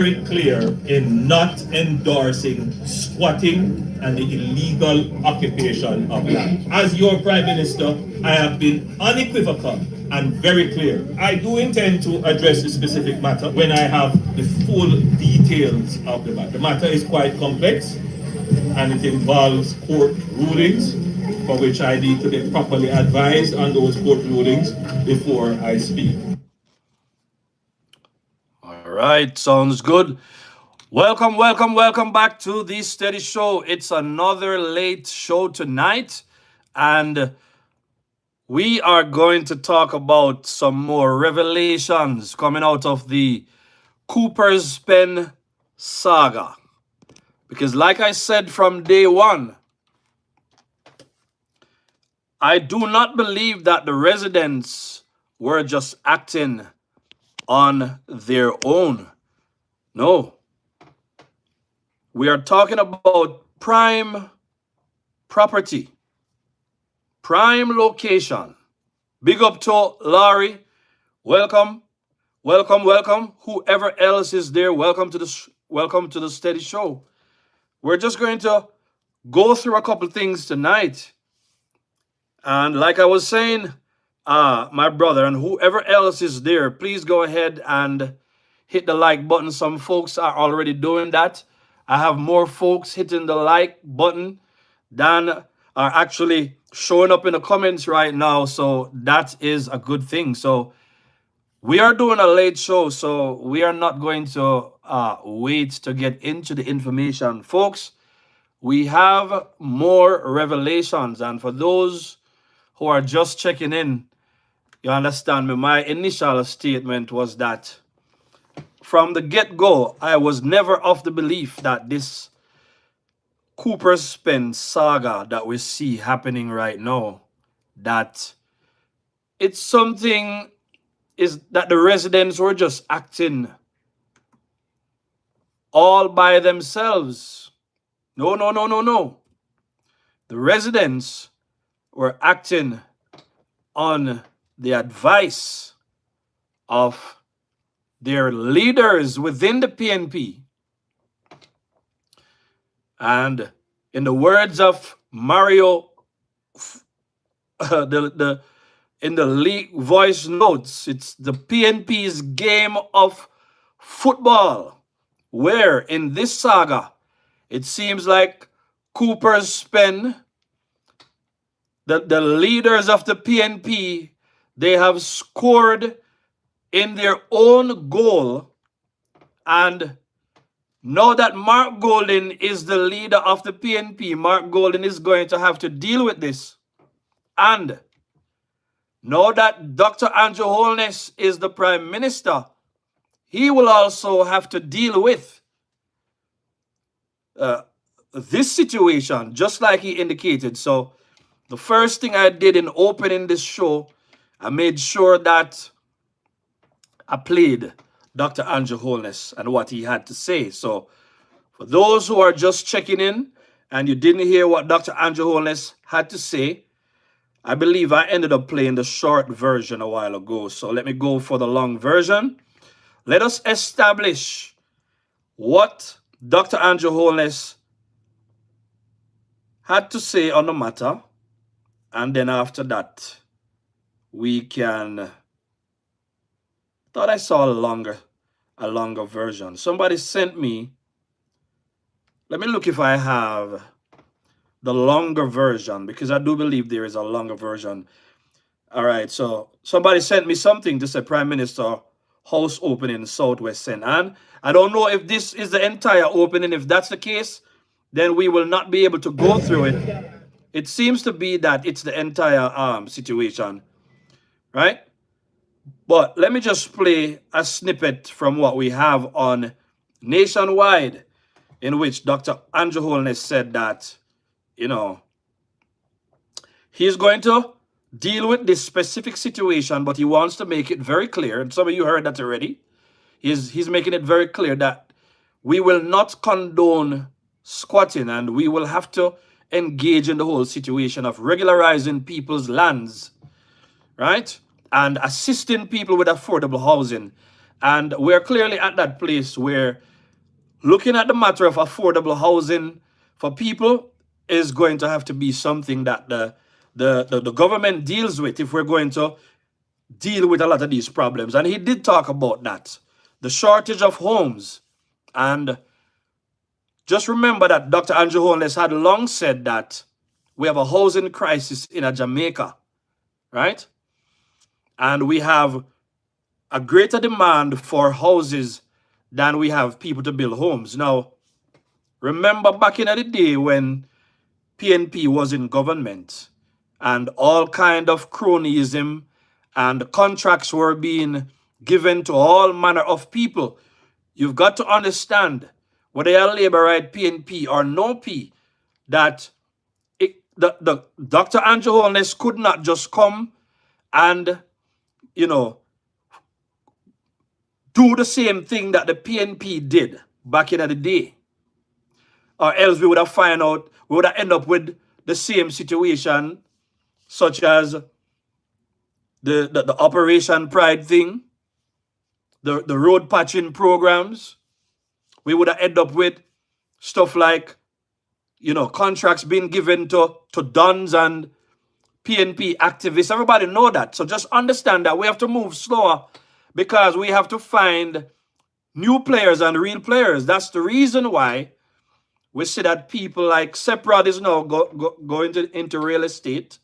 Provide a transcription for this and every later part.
very clear in not endorsing squatting and the illegal occupation of land. As your Prime Minister, I have been unequivocal and very clear. I do intend to address the specific matter when I have the full details of the matter. The matter is quite complex and it involves court rulings for which I need to be properly advised on those court rulings before I speak. All right, sounds good. Welcome back to the Steady Show. It's another late show tonight, and we are going to talk about some more revelations coming out of the Cooper's Pen saga. Because, like I said from day one, I do not believe that the residents were just acting on their own. No. We are talking about prime property, prime location. Big up to Laurie. Welcome. Whoever else is there, welcome to the Steady Show. We're just going to go through a couple things tonight. And like I was saying, my brother and whoever else is there, please go ahead and hit the like button. Some folks are already doing that. I have more folks hitting the like button than are actually showing up in the comments right now. So that is a good thing. So we are doing a late show, so we are not going to wait to get into the information. Folks, we have more revelations. And for those who are just checking in, you understand me, my initial statement was that from the get-go, I was never of the belief that this Cooper's Pen saga that we see happening right now, that it's something is that the residents were just acting all by themselves. No. The residents were acting on the advice of their leaders within the PNP. And in the words of Mario, in the league voice notes, it's the PNP's game of football, where in this saga, it seems like Cooper's Pen, the leaders of the PNP, they have scored in their own goal. And now that Mark Golden is the leader of the PNP, Mark Golden is going to have to deal with this. And now that Dr. Andrew Holness is the Prime Minister, he will also have to deal with this situation, just like he indicated. So the first thing I did in opening this show, I made sure that I played Dr. Andrew Holness and what he had to say. So for those who are just checking in and you didn't hear what Dr. Andrew Holness had to say, I believe I ended up playing the short version a while ago. So let me go for the long version. Let us establish what Dr. Andrew Holness had to say on the matter. And then after that, we can... Thought I saw a longer version. Somebody sent me... Let me look if I have the longer version, because I do believe there is a longer version. All right, so somebody sent me something to say Prime Minister House opening Southwest St. And I don't know if this is the entire opening. If that's the case, then we will not be able to go through it. It seems to be that it's the entire situation, right? But let me just play a snippet from what we have on Nationwide, in which Dr. Andrew Holness said that, he's going to deal with this specific situation, but he wants to make it very clear, and some of you heard that already. He's making it very clear that we will not condone squatting, and we will have to engage in the whole situation of regularizing people's lands, right? And assisting people with affordable housing. And we're clearly at that place where looking at the matter of affordable housing for people is going to have to be something that the government deals with if we're going to deal with a lot of these problems. And he did talk about that, the shortage of homes. And just remember that Dr. Andrew Holness had long said that we have a housing crisis in Jamaica, right? And we have a greater demand for houses than we have people to build homes. Now, remember back in the day when PNP was in government and all kind of cronyism and contracts were being given to all manner of people. You've got to understand, whether you're Labour right, PNP or no P, that the Dr. Andrew Holness could not just come and, you know, do the same thing that the PNP did back in the day. Or else we would have ended up with the same situation, such as the Operation Pride thing, the road patching programs. We would have ended up with stuff like, you know, contracts being given to dons and PNP activists. Everybody know that. So just understand that we have to move slower because we have to find new players and real players. That's the reason why we see that people like Seprod is now going into real estate.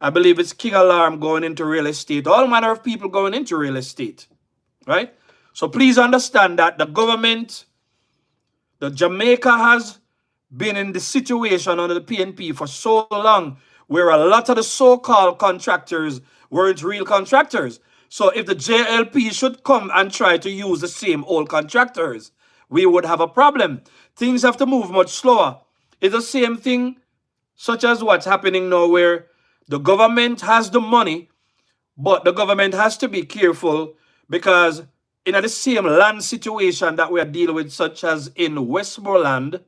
I believe it's King Alarm going into real estate. All manner of people going into real estate, right? So please understand that the government, the Jamaica has been in the situation under the PNP for so long where a lot of the so-called contractors weren't real contractors. So if the JLP should come and try to use the same old contractors, we would have a problem. Things have to move much slower. It's the same thing such as what's happening now where the government has the money, but the government has to be careful because in the same land situation that we are dealing with, such as in Westmoreland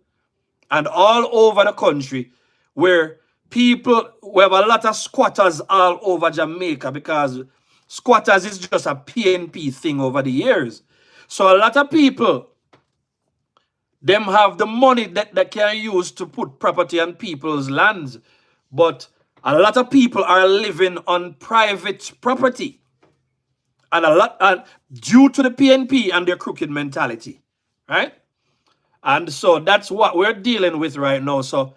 and all over the country, where we have a lot of squatters all over Jamaica because squatters is just a PNP thing over the years. So a lot of people, them have the money that they can use to put property on people's lands. But a lot of people are living on private property. And due to the PNP and their crooked mentality, right? And so that's what we're dealing with right now. So,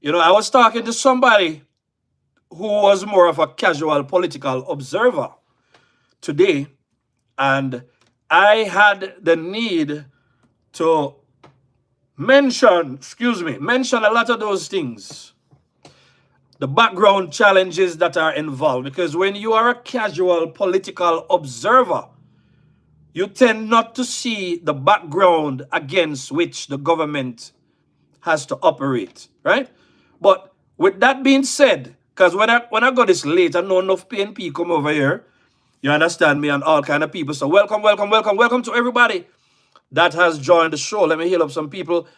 you know, I was talking to somebody who was more of a casual political observer today, and I had the need to mention a lot of those things, the background challenges that are involved. Because when you are a casual political observer, you tend not to see the background against which the government has to operate, right? But with that being said, because when I got this late, I know enough PNP come over here, you understand me, and all kind of people. So welcome to everybody that has joined the show. Let me heal up some people.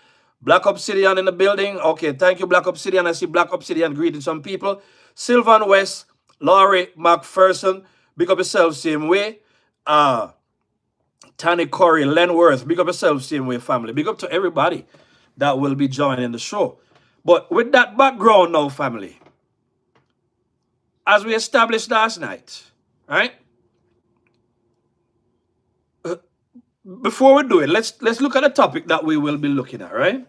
Black Obsidian in the building. Okay, thank you, Black Obsidian. I see Black Obsidian greeting some people. Sylvan West, Laurie McPherson, big up yourself same way. Tanny Corey, Lenworth, big up yourself same way, family. Big up to everybody that will be joining the show. But with that background now, family, as we established last night, right? Before we do it, let's look at the topic that we will be looking at, right?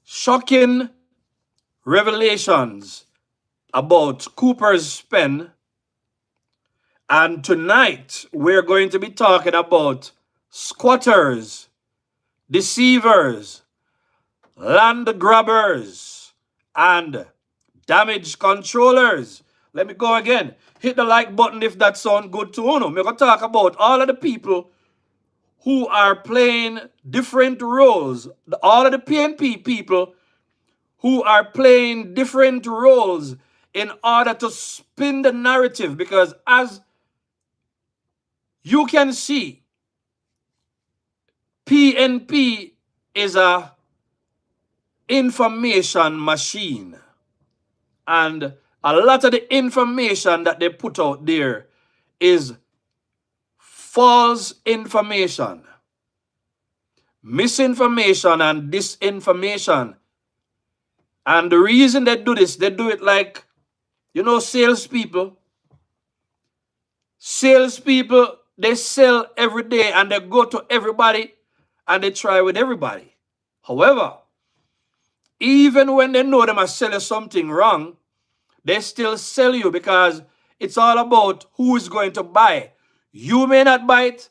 Shocking revelations about Cooper's pen. And tonight we're going to be talking about squatters, deceivers, land grabbers, and damage controllers. Let me go again. Hit the like button if that sounds good to you. We're going to talk about all of the people who are playing different roles. All of the PNP people who are playing different roles in order to spin the narrative. Because as you can see, PNP is a information machine. And a lot of the information that they put out there is false information. misinformation and disinformation. And the reason they do this, they do it like, salespeople. Salespeople, they sell every day and they go to everybody and they try with everybody. However, even when they know they must sell you something wrong, they still sell you because it's all about who is going to buy. You may not buy it,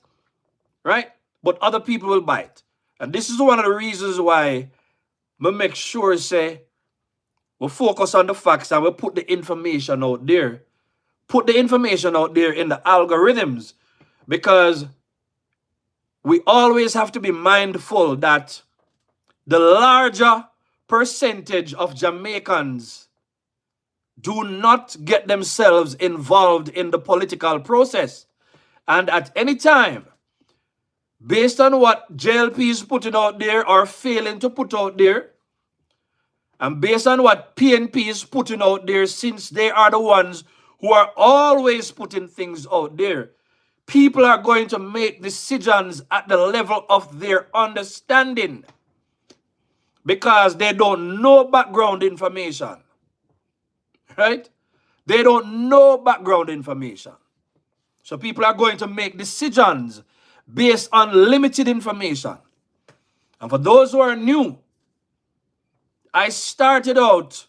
right? But other people will buy it. And this is one of the reasons why we make sure, say, we focus on the facts and we put the information out there. Put the information out there in the algorithms, because we always have to be mindful that the larger percentage of Jamaicans do not get themselves involved in the political process. And at any time, based on what JLP is putting out there or failing to put out there, and based on what PNP is putting out there, since they are the ones who are always putting things out there, people are going to make decisions at the level of their understanding because they don't know background information, right? They don't know background information. So people are going to make decisions based on limited information. And for those who are new, I started out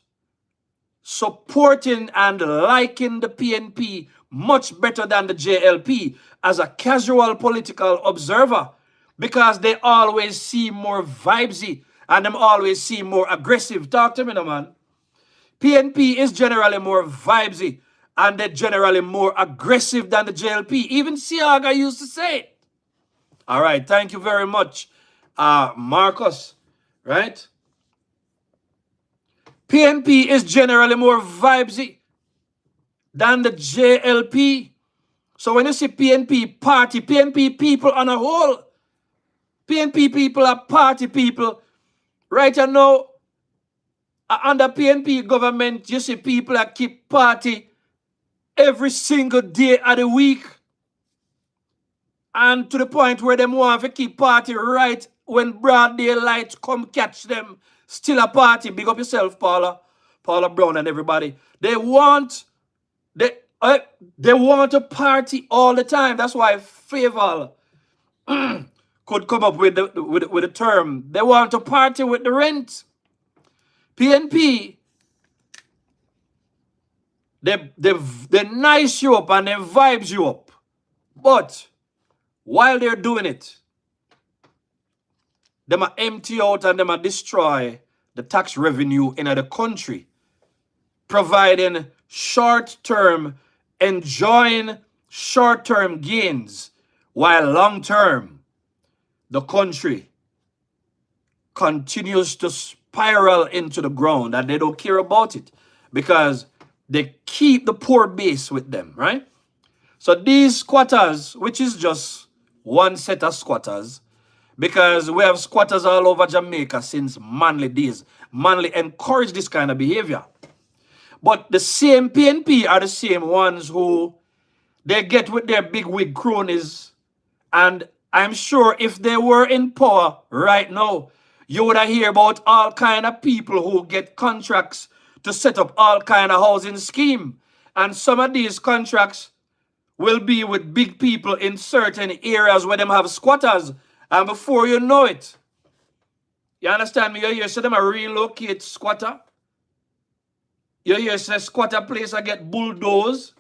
supporting and liking the PNP much better than the JLP as a casual political observer, because they always seem more vibesy and them always seem more aggressive. Talk to me now, man. PNP is generally more vibesy and they're generally more aggressive than the JLP. Even Siaga used to say it. All right, thank you very much, Marcus, right? PNP is generally more vibesy than the JLP. So when you see PNP party, PNP people on a whole, PNP people are party people. Right now, under PNP government, you see people that keep party every single day of the week. And to the point where them want to keep party right when broad daylight come catch them. Still a party. Big up yourself, Paula Brown and everybody. They want to party all the time. That's why Favor could come up with the term. They want to party with the rent. PNP, they nice you up and they vibes you up. But while they're doing it, they might empty out and they might destroy the tax revenue in the country, providing enjoying short-term gains, while long-term, the country continues to spiral into the ground and they don't care about it because they keep the poor base with them, right? So these squatters, which is just one set of squatters, because we have squatters all over Jamaica since Manly days. Manly encourage this kind of behavior. But the same PNP are the same ones who they get with their big wig cronies. And I'm sure if they were in power right now, you would have heard about all kind of people who get contracts to set up all kind of housing scheme. And some of these contracts will be with big people in certain areas where them have squatters. And before you know it, you understand me? You hear say them a relocate squatter. You hear say squatter place I get bulldozed,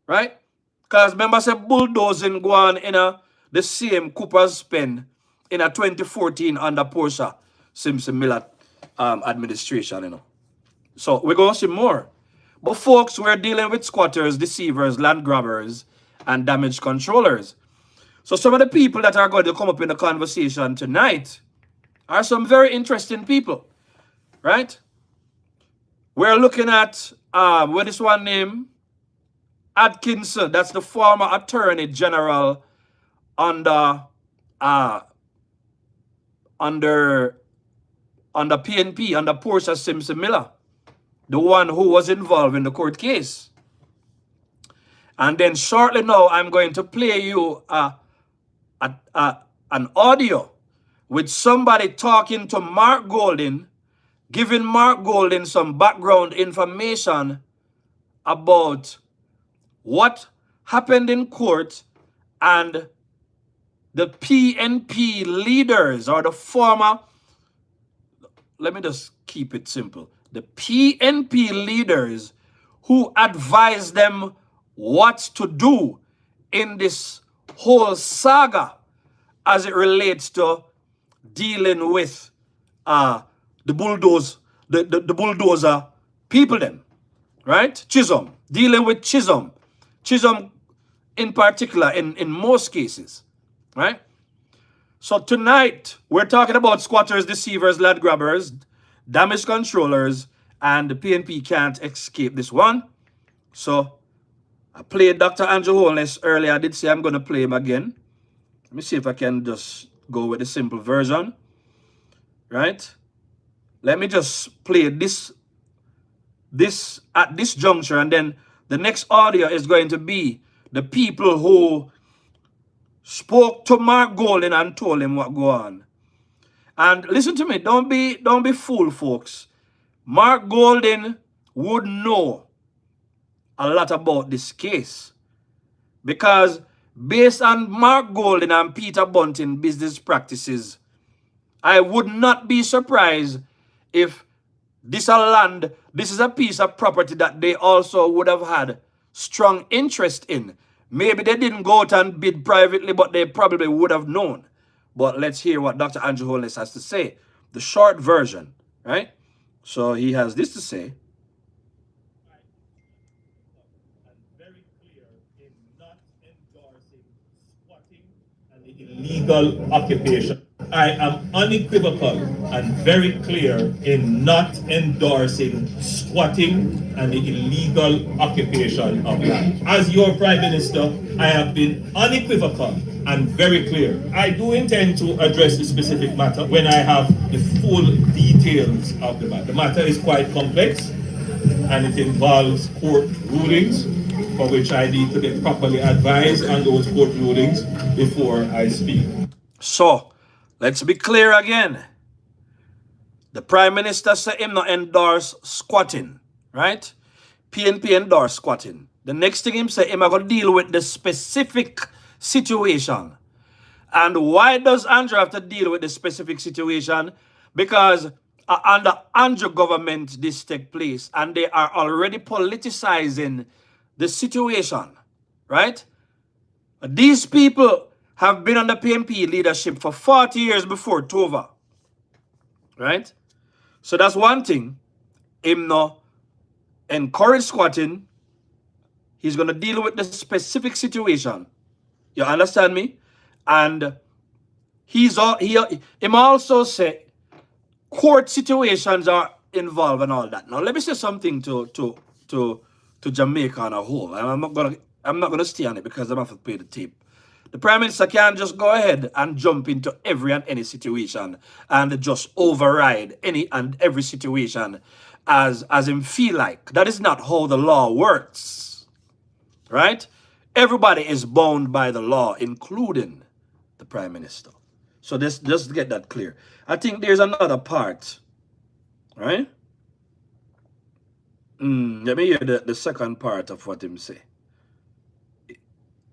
right? Because remember say bulldozing go on in the same Cooper's spend in 2014 under Portia Simpson Miller administration, So we're going to see more. But folks, we're dealing with squatters, deceivers, land grabbers, and damage controllers. So some of the people that are going to come up in the conversation tonight are some very interesting people, right? We're looking at, what is one name? Atkinson. That's the former Attorney General under PNP, under Portia Simpson Miller, the one who was involved in the court case. And then shortly now, I'm going to play you an audio with somebody talking to Mark Golden, giving Mark Golden some background information about what happened in court, and the PNP leaders, or the former, let me just keep it simple, the PNP leaders who advised them what to do in this whole saga as it relates to dealing with the bulldozer people them, right? Chisholm, dealing with Chisholm in particular, in most cases, right? So tonight, we're talking about squatters, deceivers, land grabbers, damage controllers, and the PNP can't escape this one. So I played Dr. Andrew Holness earlier. I did say I'm going to play him again. Let me see if I can just go with the simple version, right? Let me just play this at this juncture, and then the next audio is going to be the people who spoke to Mark Golden and told him what go on. And listen to me, don't be fooled, folks. Mark Golden would know a lot about this case, because based on Mark Golden and Peter Bunting business practices, I would not be surprised if this is a piece of property that they also would have had strong interest in. Maybe they didn't go out and bid privately, but they probably would have known. But let's hear what Dr. Andrew Holness has to say. The short version, right? So he has this to say. Very clear in not endorsing squatting and the illegal occupation. I am unequivocal and very clear in not endorsing squatting and the illegal occupation of land. As your Prime Minister, I have been unequivocal and very clear. I do intend to address the specific matter when I have the full details of the matter. The matter is quite complex, and it involves court rulings for which I need to get properly advised on those court rulings before I speak. So, let's be clear again. The Prime Minister said him not endorse squatting, right? PNP endorse squatting. The next thing him say him going to deal with the specific situation. And why does Andrew have to deal with the specific situation? Because under Andrew government this take place, and they are already politicizing the situation, right? These people have been under PNP leadership for 40 years before Tova, right? So that's one thing. Him no encourage squatting. He's going to deal with the specific situation. You understand me? And him also say court situations are involved and all that. Now let me say something to Jamaica on a whole. And I'm not gonna stay on it because I'm gonna have to play the tape. The Prime Minister can't just go ahead and jump into every and any situation and just override any and every situation as him feel like. That is not how the law works, right? Everybody is bound by the law, including the Prime Minister. So just get that clear. I think there's another part, right? Let me hear the second part of what him say.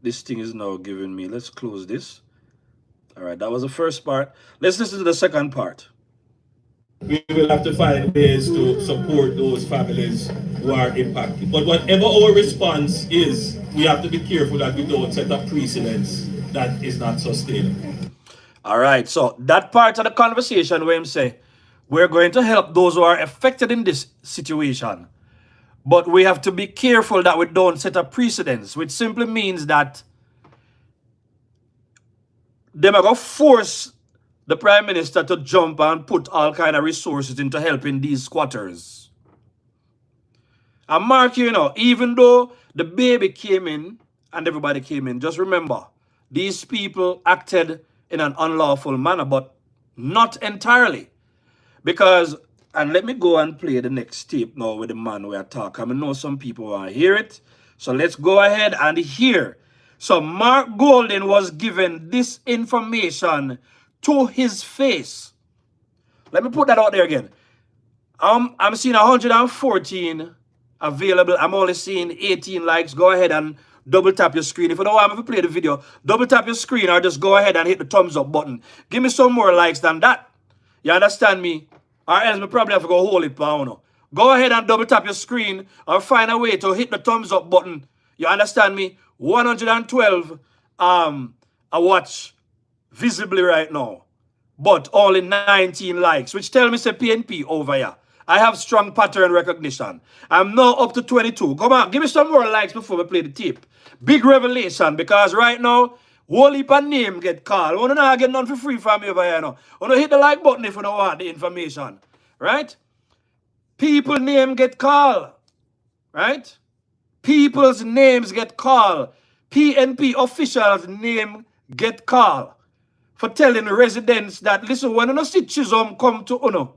This thing is now giving me, let's close this. All right, that was the first part. Let's listen to the second part. We will have to find ways to support those families who are impacted. But whatever our response is, we have to be careful that we don't set up precedents that is not sustainable. All right, so that part of the conversation where him say, we're going to help those who are affected in this situation, but we have to be careful that we don't set up precedents, which simply means that they're going to force the Prime Minister to jump and put all kind of resources into helping these squatters. And Mark, you know, even though the baby came in and everybody came in, just remember, these people acted in an unlawful manner, but not entirely. Because, and let me go and play the next tape now with the man we are talking. I know some people want to hear it. So let's go ahead and hear. So Mark Golden was given this information to his face. Let me put that out there again. I'm seeing 114 available. I'm only seeing 18 likes. Go ahead and double tap your screen. If you don't want me to play the video, double tap your screen or just go ahead and hit the thumbs up button. Give me some more likes than that. You understand me? Or else me probably have to go hold it down. Go ahead and double tap your screen or find a way to hit the thumbs up button. You understand me? 112 I watch visibly right now, but only 19 likes, which tell me say PNP over here. I have strong pattern recognition. I'm now up to 22. Come on, give me some more likes before we play the tape. Big revelation, because right now, whole heap of name get called. You don't not get none for free from me over here now. You don't hit the like button if you don't want the information. Right? People name get called. Right? People's names get called. PNP officials name get called. For telling residents that, listen, when you see Chisholm come to Uno,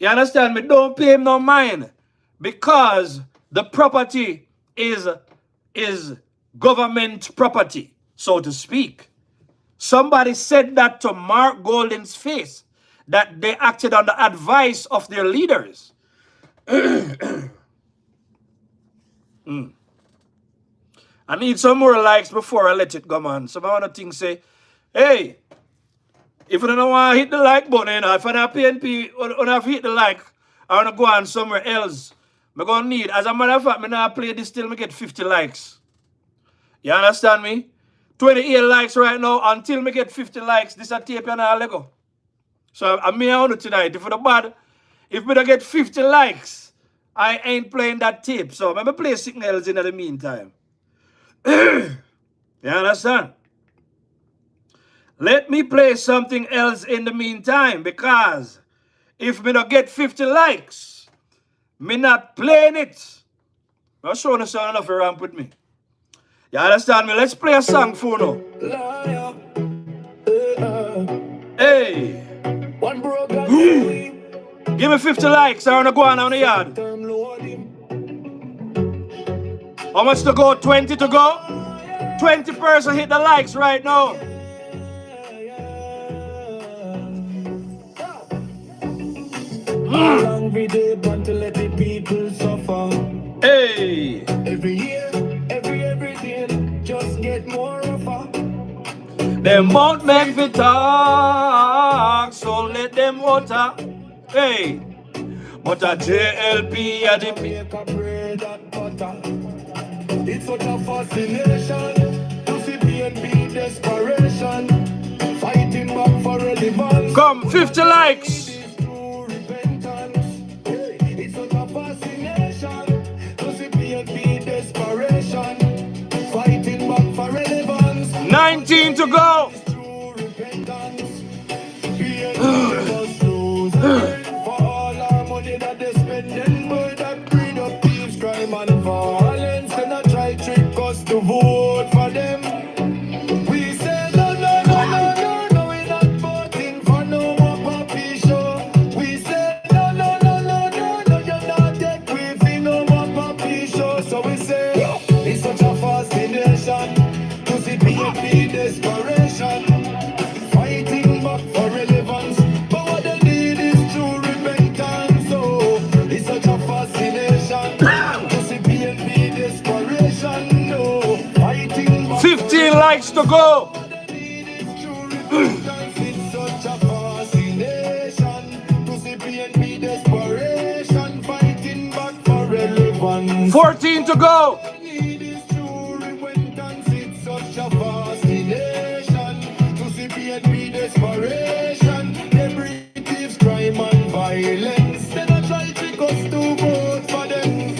you understand me? Don't pay him no mind, because the property is government property, so to speak. Somebody said that to Mark Golden's face, that they acted on the advice of their leaders. I need some more likes before I let it go, man. Some other things say, hey, if you don't want to hit the like button, you know, if I don't PNP, I have to hit the like, I want to go on somewhere else. I'm going to need, as a matter of fact, I now play this till I get 50 likes. You understand me? 28 likes right now. Until I get 50 likes, this is a tape and I'll let go. So I'm here on it tonight. If it's bad, if I don't get 50 likes, I ain't playing that tape. So I'm going to play something else in the meantime. You understand? Let me play something else in the meantime, because if me don't get 50 likes, me not playing it. I'm showing you something enough to ramp with me. You understand me? Let's play a song for now. Hey. Give me 50 likes. I want to go on the yard. How much to go? 20 to go? 20% hit the likes right now. Every day, but to let the people suffer. Hey. Every year, every day, just get more rougher. Them won't make me talk, so let them water. Hey. But a JLP at the Make a bread and butter. It's such a fascination to see PNP desperation, fighting back for relevance. Come, 50 likes. It's such a fascination to see PNP desperation, fighting back for relevance. 19 to go. True repentance. PNP must lose for all our money that they spend and boy that breed up thieves, crime and violence. Then I try trick us to vote for them. We say no, no, no, no, no, no, we're not voting for no more puppy show. We say no, no, no, no, no, no, you're not take we feel no more puppy show. So we say it's such a fascination to see PNP desperation, fighting back for relevance. But what they need is true repentance. So it's such a fascination to see PNP desperation. No, fighting back 15 likes to go. it's such a fascination to see PNP desperation, fighting back for relevance. 14 to go. Need is true repentance. It's such a fascination to see PNP desperation. They bring thieves, crime and violence. Then I try trick us to vote for them.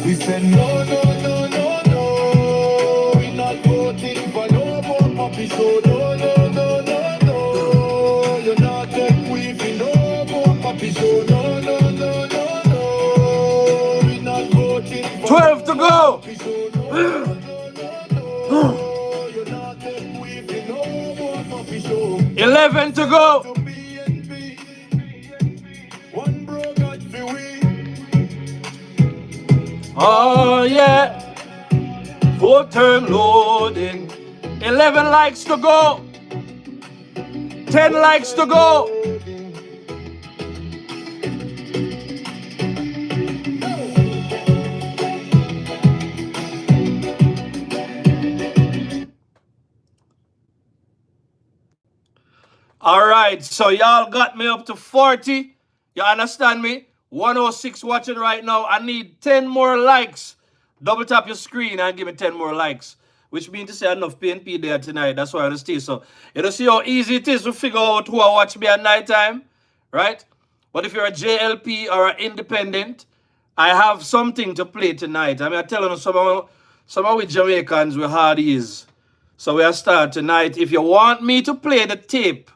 We said no, no, no, no, no. We're not voting for no more puppy show. No, no, no, no, no. You're not take we for no more puppy show. No, no, no, no, no. We're not voting for 12 to go. puppy show. No, no, no, no, no. You're not take we for no more puppy show. 11 to go. To PNP, one bro got for we. Oh, yeah. Full turn loading. 11 likes to go. 10 likes to go. All right, so y'all got me up to 40. You understand me? 106 watching right now. I need 10 more likes. Double tap your screen and give me 10 more likes. Which means to say enough PNP there tonight. That's why I stay. So you don't see how easy it is to figure out who I watch me at night time, right? But if you're a JLP or an independent, I have something to play tonight. I mean, I'm telling you, some of we Jamaicans we hard is. So we'll start tonight. If you want me to play the tape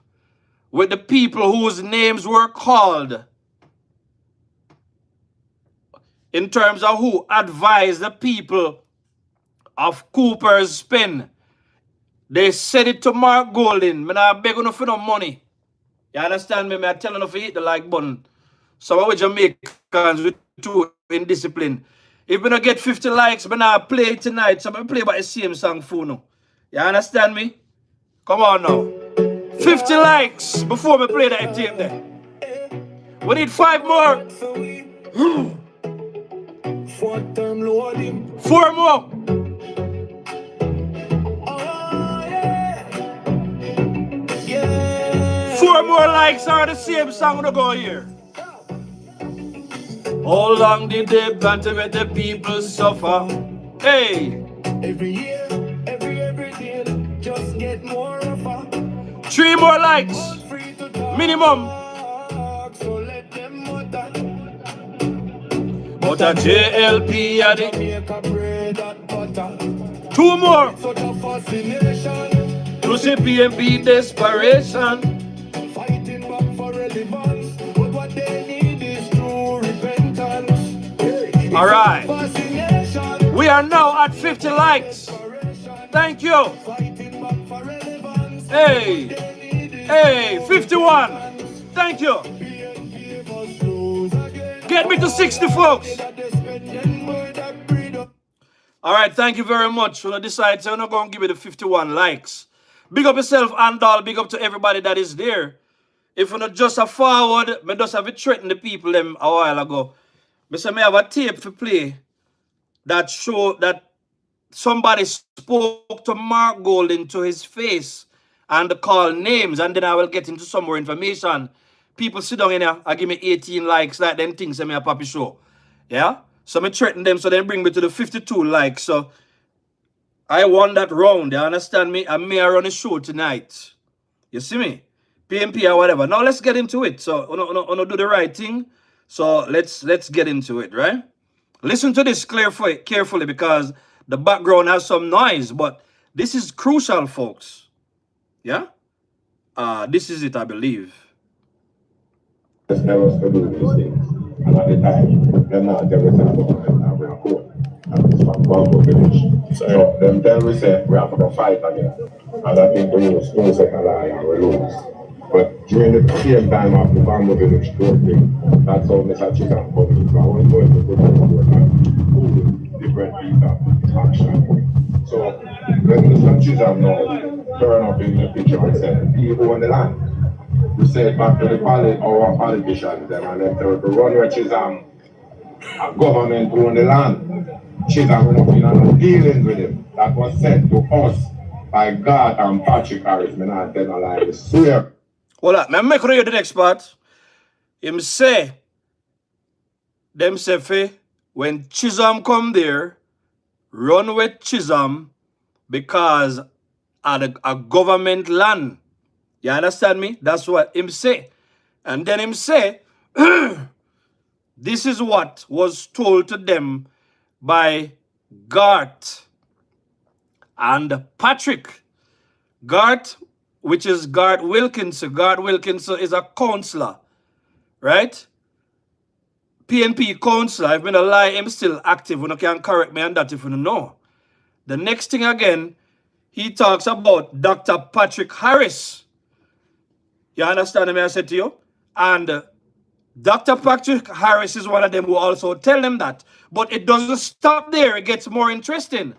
with the people whose names were called in terms of who advised the people of Cooper's spin. They said it to Mark Golding. I beg you for no money. You understand me? I tell you to hit the like button. Some of we Jamaicans we too indisciplined. If we don't get 50 likes, I play it tonight. So I play about the same song for now. You understand me? Come on now. 50 likes before we play that tape there. We need 5 more. 4 more. Yeah. 4 more likes are the same song to go here. How long did they plan to make the people suffer? Hey. Every year, every day, just get more rougher. 3 more likes. Minimum. So let them mutter. But a JLP at it. Make a bread and butter. 2 more. Such a fascination. To see PNP desperation. Fighting back for relevance. But what they need is true repentance. All right. Fascination. We are now at 50 likes. Thank you. Fighting back for relevance. Hey. Hey, 51. Thank you. Get me to 60, folks. All right, thank you very much. When I decide, so I'm not going to give you the 51 likes. Big up yourself, Andal. Big up to everybody that is there. If you're not just a forward, I just have threatened the people them a while ago. I say I have a tape to play that show that somebody spoke to Mark Golding to his face and call names, and then I will get into some more information. People sit down in here and give me 18 likes, like them things in my papi show. Yeah? So I threaten them, so they bring me to the 52 likes. So I won that round, you understand me? And me I run a show tonight. You see me? PNP or whatever. Now let's get into it. So I do the right thing. So let's get into it, right? Listen to this carefully because the background has some noise, but this is crucial, folks. Yeah? This is it, I believe. Tell us to do these things. And at the time, they're not tell us that we're court. And it's from Bambo Village. So them tell us that we have to fight again. And I think we lose 2 seconds and we lose. But during the same time of the Bambo Village court thing, that's how Mr. Chicken comes. So I was going to go to the court and different people action. So when Mr. Chisholm now turn up in the picture and say, people on the land. We said back to our politicians them and them to run with Chisholm, a government who own the land. Chisholm not in no dealings with him. That was said to us by God and Patrick Harris. Me not tell no lie. I swear. Hold on, I'm making you the next part. Him say, them say, when Chisholm come there, run with Chisholm because of a government land. You understand me? That's what him say. And then him say, this is what was told to them by Garth and Patrick. Garth, which is Garth Wilkinson. Garth Wilkinson is a counselor, right? PNP counselor. If been a lie, him still active. You can correct me on that if you don't know. The next thing again, he talks about Dr. Patrick Harris. You understand me? I said to you? And Dr. Patrick Harris is one of them who also tell them that. But it doesn't stop there. It gets more interesting.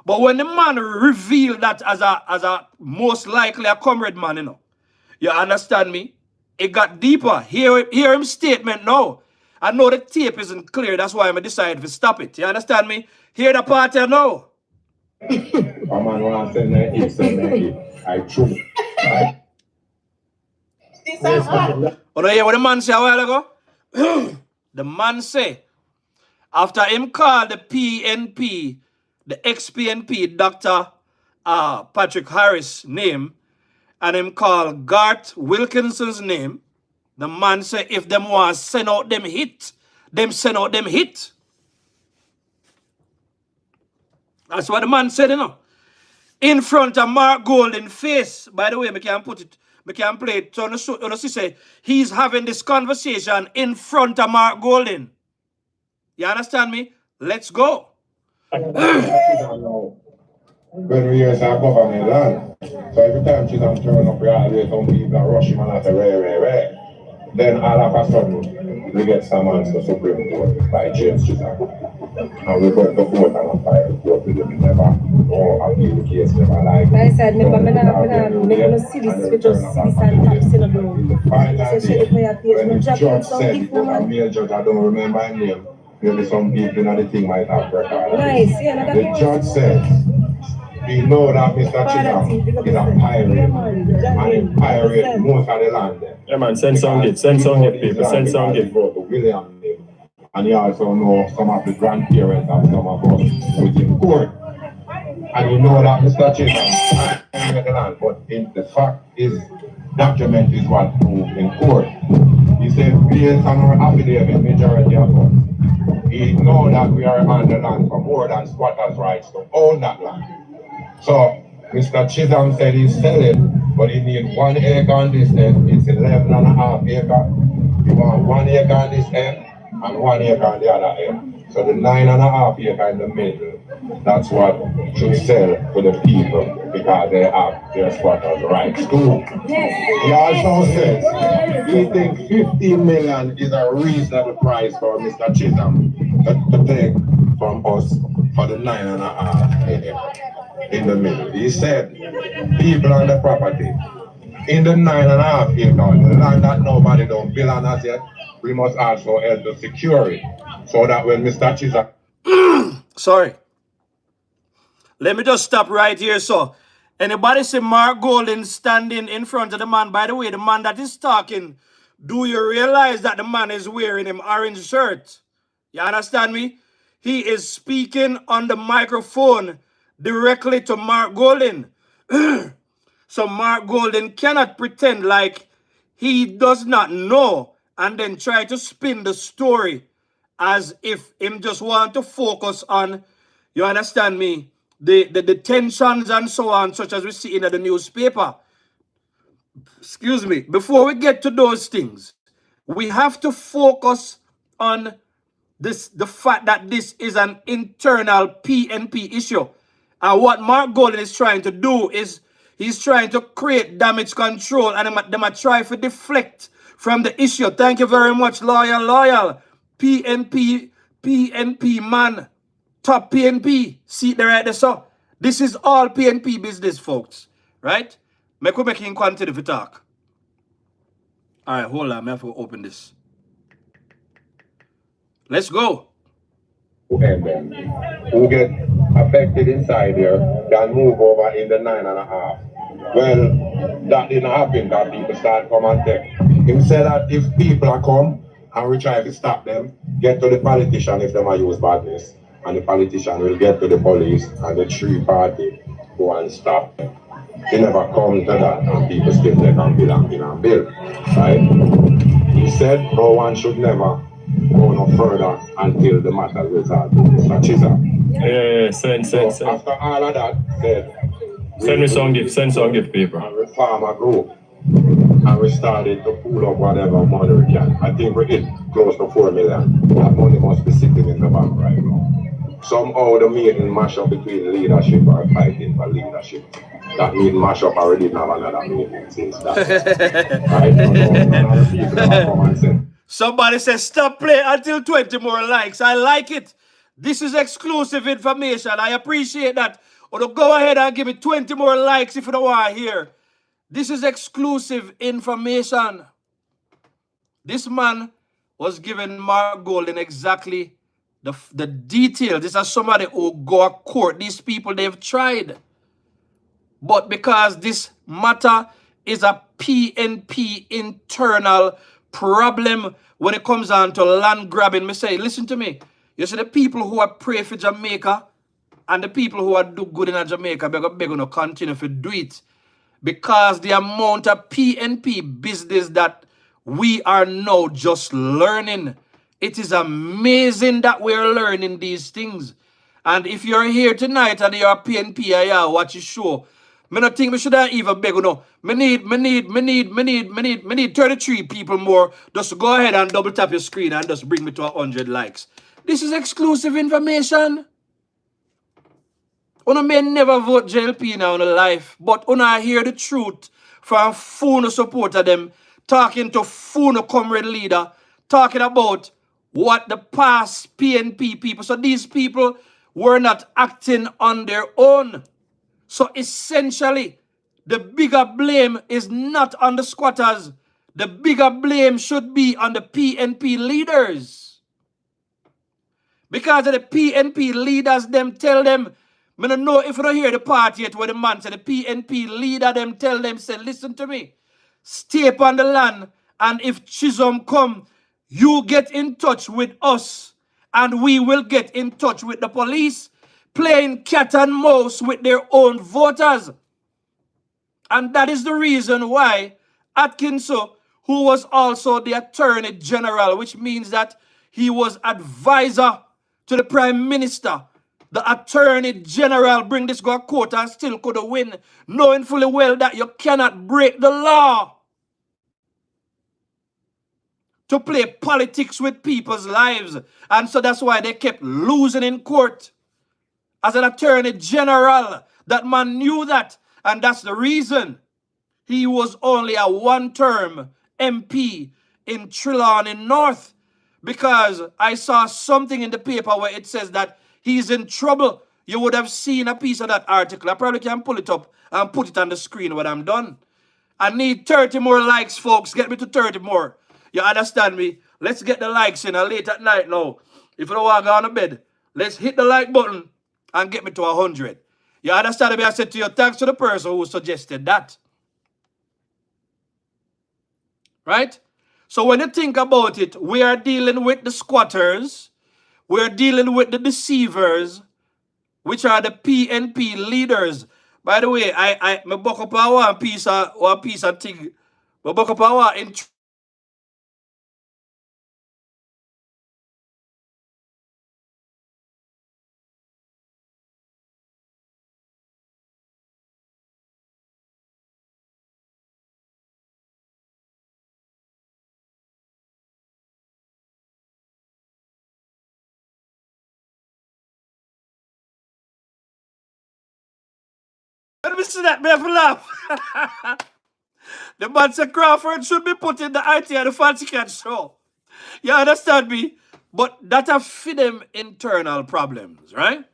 But when the man revealed that as a most likely a comrade man, You understand me? It got deeper. Hear him statement now. I know the tape isn't clear. That's why I decided to stop it. You understand me? Hear the part here now. A man want to send that it, I choose. Right? Oh, you hear what the man say a while ago? The man say, after him call the PNP, the ex-PNP, Dr. Patrick Harris name, and him call Garth Wilkinson's name, the man say if them want send out them hit, them send out them hit. That's what the man said, you know. In front of Mark Golden face. By the way, we can play it. So you say he's having this conversation in front of Mark Golden. You understand me? Let's go. When we use our government land, so every time she's on turn up, we always some people are rushing and I say, where. Then all of a sudden, we get summons to Supreme Court by James Chisholm. And we got the court and a file court with them. Never appeal the case, never like. I said, remember, I'm going to see this, we just see this and taps in the room. Final day, when the judge said, because I'm a judge, I don't remember his name. Maybe some people in the thing might have record. Nice, yeah. The judge says, we know that Mr. Chisholm is a pirate, and he pirate most of the land there. Yeah, man, send some gift, people, send some gift. Go to William name. And he also know some of the grandparents of some of us who's in court. And you know that Mr. Chisholm pirated the land, but the fact is, document is what proved in court. He said, based on our affidavit, majority of us, he know that we are on the land for more than squatters' rights to own that land. So, Mr. Chisholm said he's selling, but he needs 1 acre on this end. It's 11.5 acres. He wants 1 acre on this end and 1 acre on the other end. So the 9.5 acre in the middle, that's what should sell to the people because they have their squatters' rights too. He also says he thinks 15 million is a reasonable price for Mr. Chisholm to take from us for the 9.5 acres. In the middle. He said, people on the property, in the 9.5 acres, the land that nobody don't build on us yet, we must also help to secure it. So that when Mr. Chisholm... Sorry. Let me just stop right here. So, anybody see Mark Golden standing in front of the man? By the way, the man that is talking, do you realize that the man is wearing an orange shirt? You understand me? He is speaking on the microphone directly to Mark Golden. So Mark Golden cannot pretend like he does not know and then try to spin the story as if him just want to focus on, you understand me, the tensions and so on, such as we see in the newspaper. Excuse me. Before we get to those things, we have to focus on the fact that this is an internal PNP issue. And what Mark Golden is trying to do is he's trying to create damage control and they might try to deflect from the issue. Thank you very much, loyal. PNP man. Top PNP. See it right there, so. This is all PNP business, folks. Right? Make we making continue to talk. Alright, hold on. I have to open this. Let's go. Who get affected inside here can move over in the 9.5. Well, that didn't happen because people start come and take. He said that if people are come and we try to stop them, get to the politician if they might use badness, and the politician will get to the police and the 3 party go and stop them. He never come to that and people still take and build. Right? He said no one should never go no further until the matter is resolved. Mr. Chisholm. Yeah, send. After all of that, Send some gift, people. And we farm a group, and we started to pull up whatever money we can. I think we hit close to 4 million. That money must be sitting in the bank right now. Somehow the meeting mash up between leadership and fighting for leadership. That meeting mash up already didn't have another meeting since that. Right? Another people have come and said, Somebody says, stop playing until 20 more likes. I like it. This is exclusive information. I appreciate that. Or go ahead and give me 20 more likes if you don't want to hear This is exclusive information. This man was given Mark Golden exactly the details. This is somebody who go to court. These people, they've tried. But because this matter is a PNP internal problem when it comes on to land grabbing, me say, listen to me. You see the people who are pray for Jamaica and the people who are do good in Jamaica, they're going to continue to do it. Because the amount of PNP business that we are now just learning, it is amazing that we're learning these things. And if you're here tonight and you're a PNP and you watch your show, I don't think we should have even beg, Me need 33 people more. Just go ahead and double tap your screen and just bring me to 100 likes. This is exclusive information. Una may never vote JLP now in life, but una hear the truth from Funo supporter them, talking to Funo comrade leader, talking about what the past PNP people, so these people were not acting on their own. So essentially, the bigger blame is not on the squatters. The bigger blame should be on the PNP leaders. Because of the PNP leaders, them tell them, I don't know if you don't hear the part yet where the man said the PNP leader them tell them, say, listen to me, stay upon the land, and if Chisholm come, you get in touch with us, and we will get in touch with the police, playing cat and mouse with their own voters. And that is the reason why Atkinson, who was also the Attorney General, which means that he was advisor to the Prime Minister, the Attorney General bring this go to court and still could win, knowing fully well that you cannot break the law to play politics with people's lives. And so that's why they kept losing in court. As an Attorney General, that man knew that. And that's the reason he was only a one-term MP in Trelawney North. Because I saw something in the paper where it says that he's in trouble. You would have seen a piece of that article. I probably can pull it up and put it on the screen when I'm done. I need 30 more likes, folks. Get me to 30 more. You understand me? Let's get the likes in late at night now. If you don't want to go on to bed, let's hit the like button and get me to 100. You understand me? I said to you, thanks to the person who suggested that. Right? So when you think about it, we are dealing with the squatters. We're dealing with the deceivers, which are the PNP leaders. By the way, I book up one piece of thing. I book up one in. Let me see that, me have to laugh. The man said Crawford should be put in the IT and the fancy cat show. You understand me? But that have fit them internal problems, right?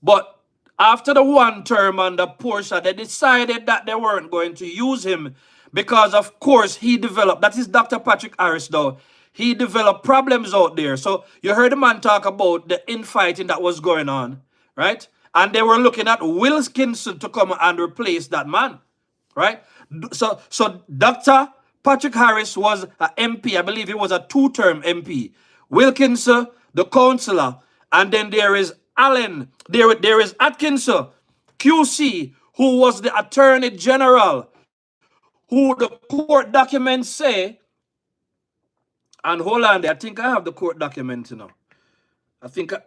But after the one term under Porsche, they decided that they weren't going to use him because, of course, he developed, that is Dr. Patrick Harris, though, he developed problems out there. So you heard the man talk about the infighting that was going on, right? And they were looking at Wilkinson to come and replace that man, right? So Dr. Patrick Harris was an MP. I believe he was a two-term MP. Wilkinson, the councillor, and then there is Allen. There is Atkinson, QC, who was the Attorney General, who the court documents say, and hold on there, I think I have the court document,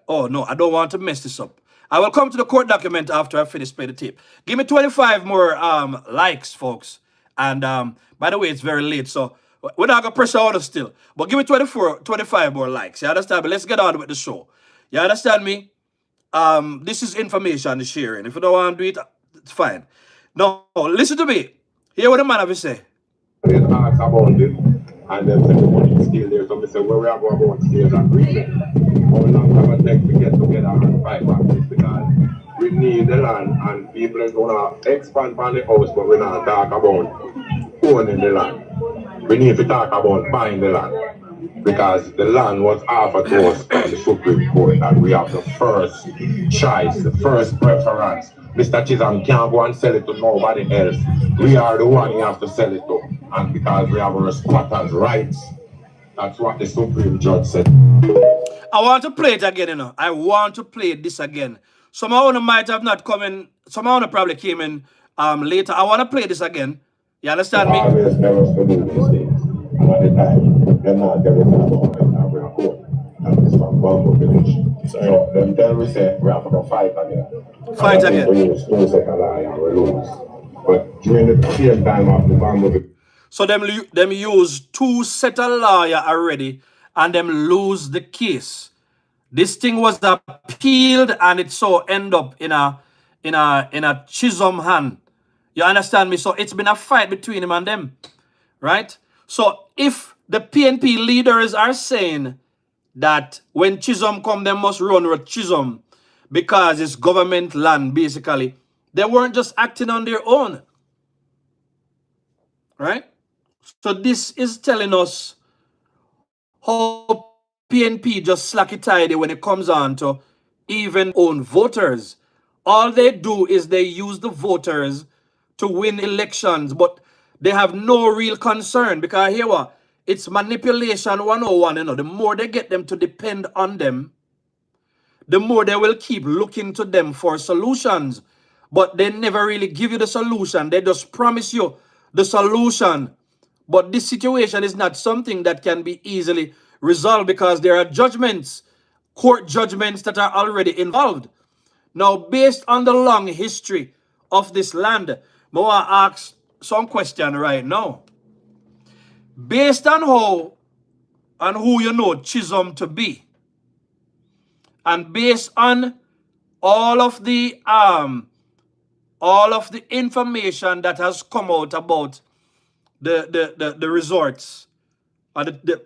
oh no, I don't want to mess this up. I will come to the court document after I finish playing the tape. Give me 25 more likes, folks. And by the way, it's very late, so we're not going to pressure on us still. But give me 25 more likes. You understand me? Let's get on with the show. You understand me? This is information sharing. If you don't want to do it, it's fine. No, listen to me. Hear what the man have to say. They asked about it, and then said the money is still there. So I said, well, we are going to stay as agreement. How long have it take to get together and fight back this? Because we need the land and people are gonna expand on the house, but we're not talk about owning the land. We need to talk about buying the land. Because the land was offered to us by the Supreme Court and we have the first choice, the first preference. Mr. Chisholm can't go and sell it to nobody else. We are the one he has to sell it to. And because we have our squatters' rights, that's what the Supreme Judge said. I want to play it again, you know. I want to play this again. Some of you might have not come in, some of you probably came in later. I want to play this again. You understand me? Always tell us to do these things. And at the time, they're not everything about it now we're court. And it's from Bumble Village. So them tell we say we have to go fight again. Fight and I think again. we use 2 seconds lie and we lose. But during the same time of the Bumble Village. So them use 2 set of lawyer already and them lose the case. This thing was appealed and it so end up in a Chisholm hand. You understand me? So it's been a fight between him and them, right? So if the PNP leaders are saying that when Chisholm come, they must run with Chisholm because it's government land, basically, they weren't just acting on their own, right? So this is telling us how PNP just slack it tidy when it comes on to even own voters. All they do is they use the voters to win elections, but they have no real concern because here what? It's manipulation 101, you know. The more they get them to depend on them, the more they will keep looking to them for solutions. But they never really give you the solution. They just promise you the solution. But this situation is not something that can be easily resolved because there are judgments, court judgments that are already involved. Now, based on the long history of this land, I want to ask some question right now. Based on how and who you know Chisholm to be, and based on all of the information that has come out about the resorts or the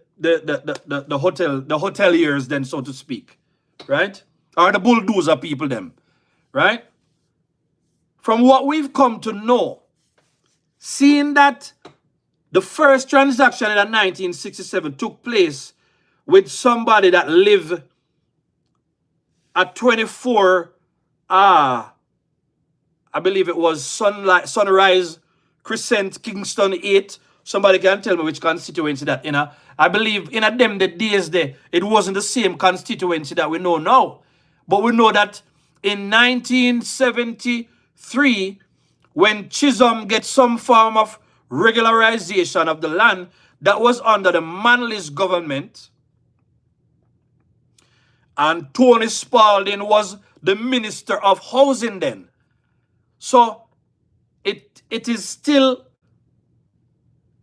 hoteliers, then, so to speak, right? Or the bulldozer people, them, right? From what we've come to know, seeing that the first transaction in 1967 took place with somebody that lived at 24, I believe it was Sunrise Crescent, Kingston 8. Somebody can tell me which constituency that, you know. I believe in them the days there, it wasn't the same constituency that we know now. But we know that in 1973, when Chisholm gets some form of regularization of the land that was under the Manley's government, and Tony Spalding was the Minister of Housing then. So it is still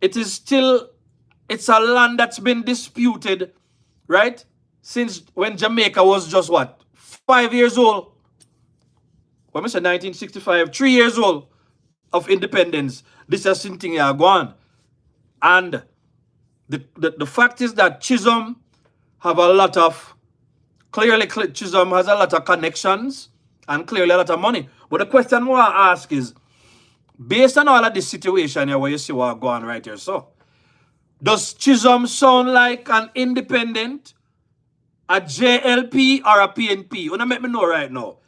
it's a land that's been disputed, right? Since when Jamaica was just what? 5 years old. When I said 1965, 3 years old of independence. This is something you are gone. And the fact is that Chisholm have a lot of, clearly Chisholm has a lot of connections and clearly a lot of money. But the question I want to ask is, based on all of this situation here where you see what going on right here, so does Chisholm sound like an independent, a JLP, or a PNP? You want to make me know right now.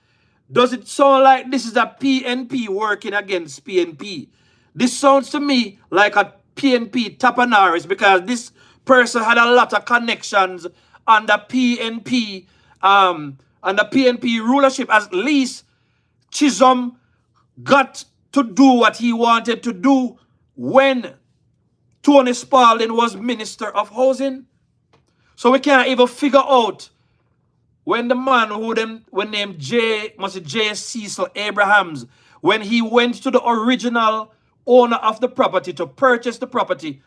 Does it sound like this is a PNP working against PNP? This sounds to me like a PNP Tapanaris because this person had a lot of connections under PNP, under PNP rulership. At least Chisholm got to do what he wanted to do when Tony Spalding was Minister of Housing. So we can't even figure out when the man who then when named J Cecil Abrahams, when he went to the original owner of the property to purchase the property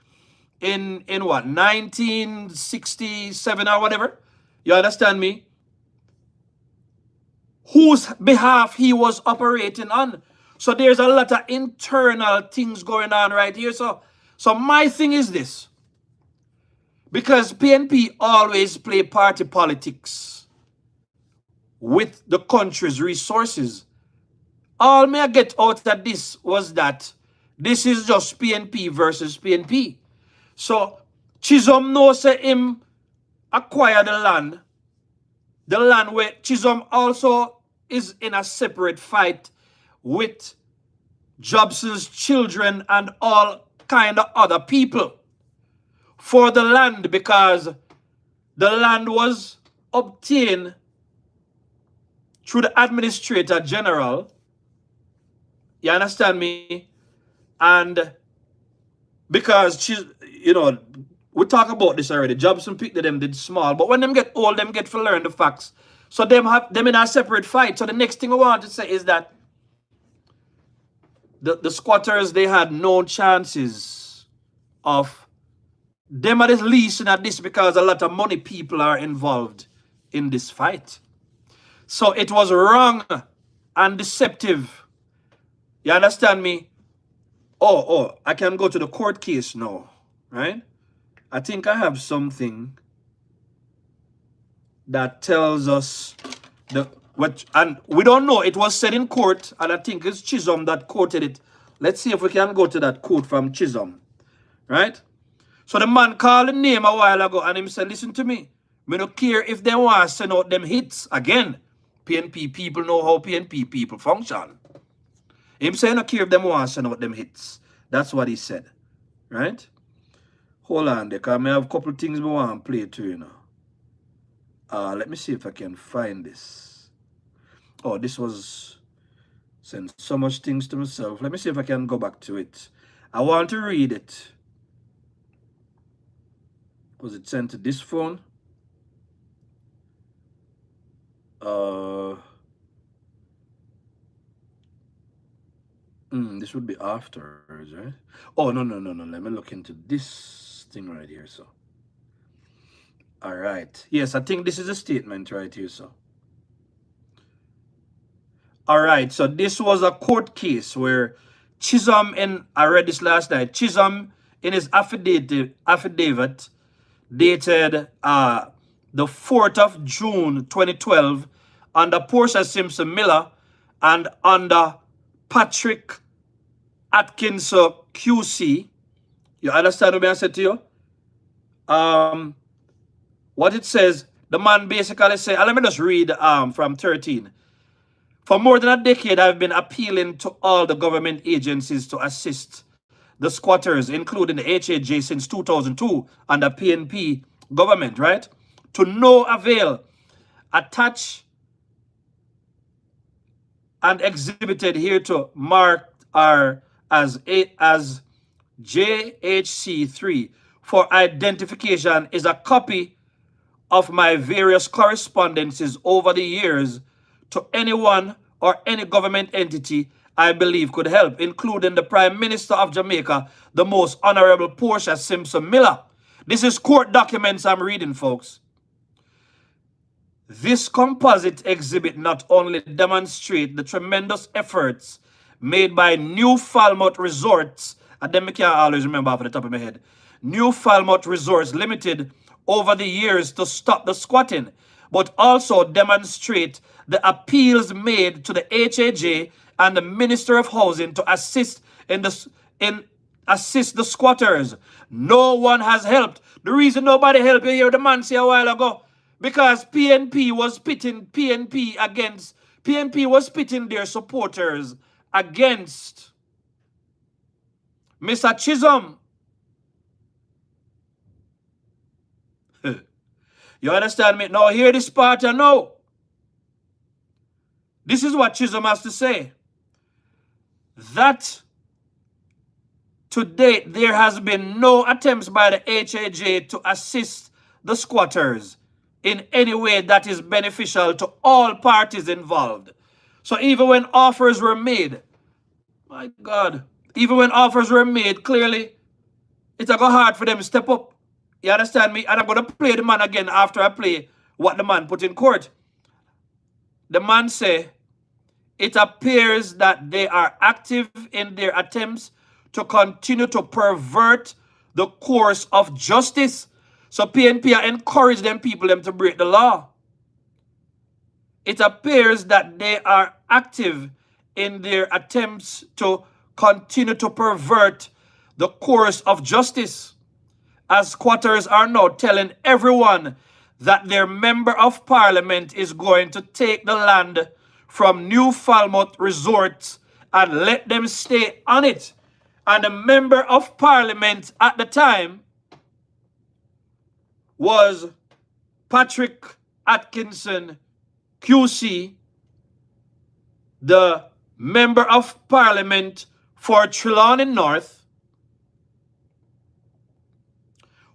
in what, 1967 or whatever, you understand me, whose behalf he was operating on. So there's a lot of internal things going on right here. So my thing is this, because PNP always play party politics with the country's resources. All me I get out of this was that this is just PNP versus PNP. So Chisholm knows say him acquire the land where Chisholm also is in a separate fight with Jobson's children and all kind of other people for the land, because the land was obtained through the Administrator General. You understand me? And because, we talk about this already. Jobson picked them, did small. But when them get old, them get to learn the facts. So them in a separate fight. So the next thing I want to say is that the squatters, they had no chances of them at least at this, because a lot of money people are involved in this fight. So it was wrong and deceptive. You understand me? Oh, I can go to the court case now, right? I think I have something that tells us and we don't know. It was said in court, and I think it's Chisholm that quoted it. Let's see if we can go to that quote from Chisholm, right? So the man called the name a while ago, and him said, listen to me. Me don't care if they want to send out them hits. Again, PNP people know how PNP people function. Him saying, I don't care if them want to send out them hits. That's what he said, right? Hold on, because I have a couple of things I want to play to, let me see if I can find this. Oh, this was sent so much things to myself. Let me see if I can go back to it. I want to read it. Was it sent to this phone? This would be afterwards, right? Oh, no. Let me look into this thing right here, so. All right. Yes, I think this is a statement right here, so. All right, so this was a court case where Chisholm, I read this last night, Chisholm in his affidavit dated the 4th of June 2012 under Portia Simpson Miller and under Patrick Atkinson QC. You understand what I said to you? What it says, the man basically said, let me just read from 13. For more than a decade, I've been appealing to all the government agencies to assist the squatters, including the HAJ since 2002 under PNP government, right? To no avail. Attached and exhibited here to marked are as JHC3 for identification is a copy of my various correspondences over the years to anyone or any government entity I believe could help, including the Prime Minister of Jamaica, the Most Honorable Portia Simpson Miller. This is court documents I'm reading, folks. This composite exhibit not only demonstrates the tremendous efforts made by New Falmouth Resorts, and then I can't always remember off the top of my head, New Falmouth Resorts Limited over the years to stop the squatting, but also demonstrate the appeals made to the HAJ and the Minister of Housing to assist assist the squatters. No one has helped. The reason nobody helped, you hear the man say a while ago, because PNP was pitting PNP was pitting their supporters against Mr. Chisholm. You understand me? Now hear this part and know. This is what Chisholm has to say. That to date, there has been no attempts by the HAJ to assist the squatters in any way that is beneficial to all parties involved. So even when offers were made, my God, even when offers were made, clearly, it's a go hard for them to step up. You understand me? And I'm going to play the man again after I play what the man put in court. The man say, it appears that they are active in their attempts to continue to pervert the course of justice. So PNP encourage them people to break the law. it appears that they are active in their attempts to continue to pervert the course of justice, as squatters are now telling everyone that their member of parliament is going to take the land from New Falmouth Resorts and let them stay on it. And the member of parliament at the time was Patrick Atkinson, QC, the member of parliament for Trelawney North,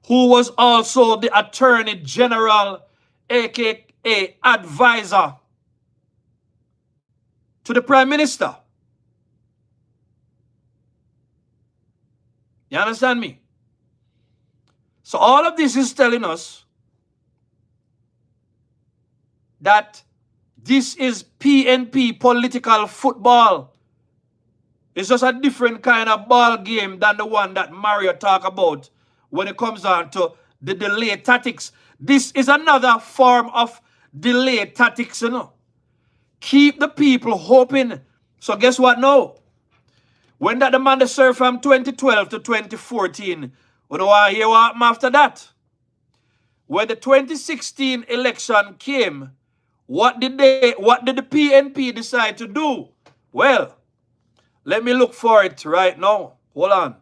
who was also the Attorney General, aka advisor to the Prime Minister. You understand me? So all of this is telling us that this is PNP political football. It's just a different kind of ball game than the one that Mario talk about when it comes on to the delay tactics. This is another form of delay tactics, you know. Keep the people hoping. So guess what now? When that demand served from 2012 to 2014, you know what hear what happened after that? When the 2016 election came, what did the PNP decide to do? Well, let me look for it right now. Hold on.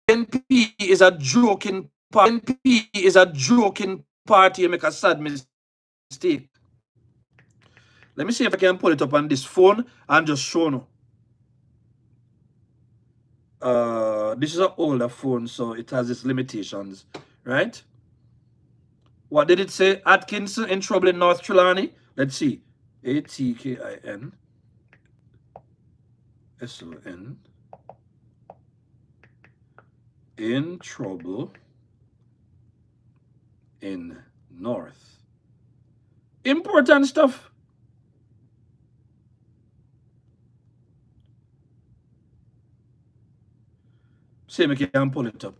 PNP is a joking party. PNP is a joking party. You make a sad mistake. Let me see if I can pull it up on this phone and just show you. This is an older phone, so it has its limitations, right? What did it say? Atkinson in trouble in North Trelawney. Let's see. ATKINSON in trouble in North. Important stuff. See if I can pull it up.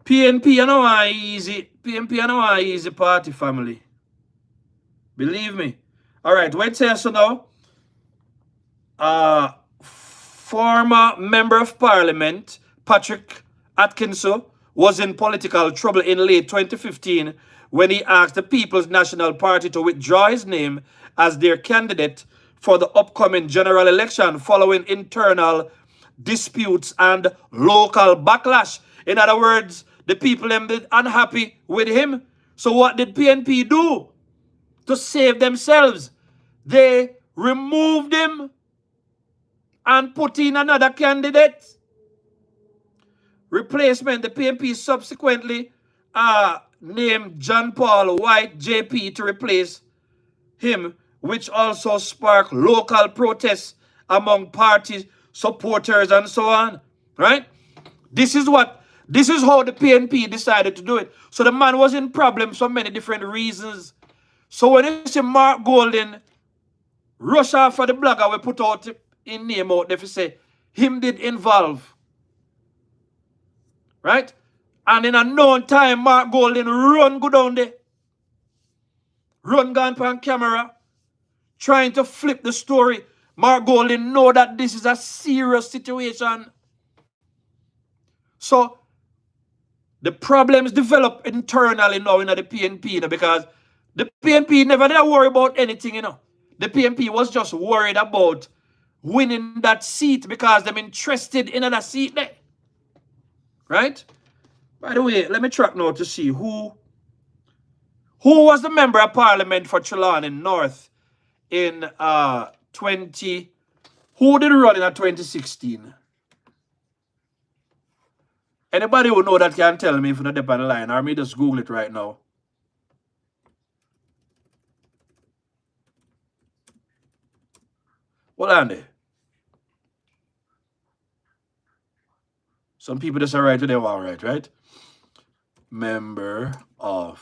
PNP, you know how easy. PNP, you know how easy party family. Believe me. All right, wait here so now. Former member of parliament, Patrick Atkinson, was in political trouble in late 2015 when he asked the People's National Party to withdraw his name as their candidate for the upcoming general election following internal disputes and local backlash. In other words, the people them been unhappy with him. So what did PNP do to save themselves? They removed him and put in another candidate. Replacement, the PNP subsequently named John Paul White JP to replace him, which also sparked local protests among party supporters and so on. Right? This is how the PNP decided to do it. So the man was in problems for many different reasons. So when you see Mark Golden rush off for the blogger, we put out in name out there, say him did involve. Right? And in a known time, Mark Golden run go down there. Run gone on camera. Trying to flip the story. Mark Golden know that this is a serious situation. So the problems develop internally now in the PNP, you know, because the PNP never did worry about anything, you know. The PNP was just worried about winning that seat because they're interested in that seat there. Right? By the way, let me track now to see who was the member of parliament for Trelawney North in who did run in 2016? Anybody who know that can tell me if you're not up on the line, or me just Google it right now. Hold on there. Some people just are right when they want right, right? Member of.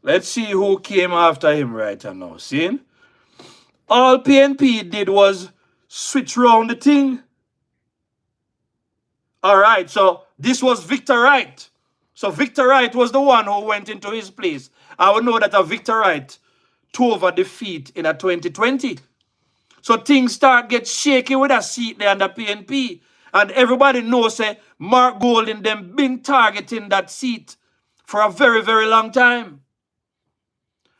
Let's see who came after him right now. See? All PNP did was switch round the thing. All right, so this was Victor Wright. So Victor Wright was the one who went into his place. I would know that a Victor Wright tore over defeat in a 2020. So things start get shaky with a seat there under PNP. And everybody knows say Mark Golding them been targeting that seat for a very, very long time.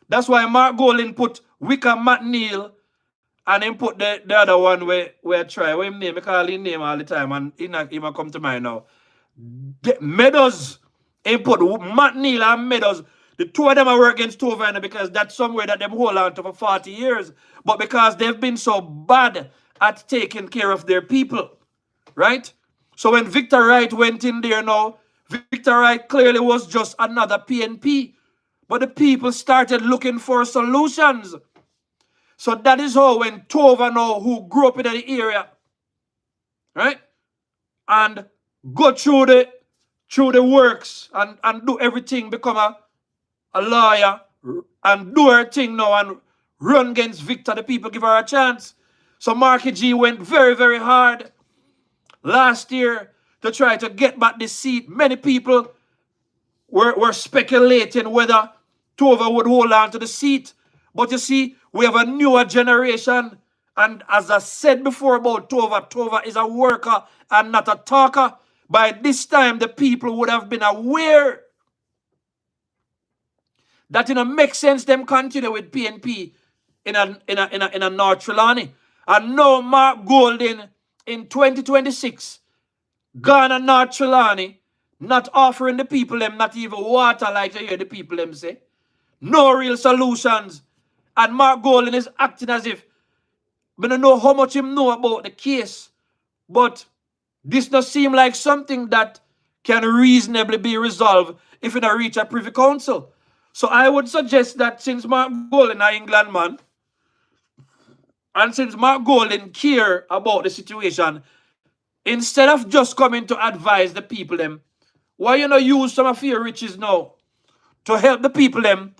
That's why Mark Golding put Wickham McNeil and him put the other one where I try. What him name? I call his name all the time and he might come to mind now. Meadows. He put McNeil and Meadows. The two of them are working against Tova because that's somewhere that them hold on to for 40 years. But because they've been so bad at taking care of their people. Right? So when Victor Wright went in there now, Victor Wright clearly was just another PNP. But the people started looking for solutions. So that is how when Tova now, who grew up in the area, right? And go through the works and do everything, become a lawyer and do her thing now and run against Victor, the people give her a chance. So Marky G went very, very hard last year to try to get back the seat. Many people were speculating whether Tova would hold on to the seat. But you see, we have a newer generation. And as I said before about Tova, Tova is a worker and not a talker. By this time, the people would have been aware that it makes sense them continue with PNP in a North Trelawney. And now Mark Golding in 2026, Ghana North Trelawney, not offering the people them not even water like you hear the people them say. No real solutions. And Mark Golding is acting as if I don't know how much him know about the case, but this does seem like something that can reasonably be resolved if it reach a Privy Council. So I would suggest that since Mark Golding is England man, and since Mark Golding care about the situation, instead of just coming to advise the people them, why you not use some of your riches now to help the people them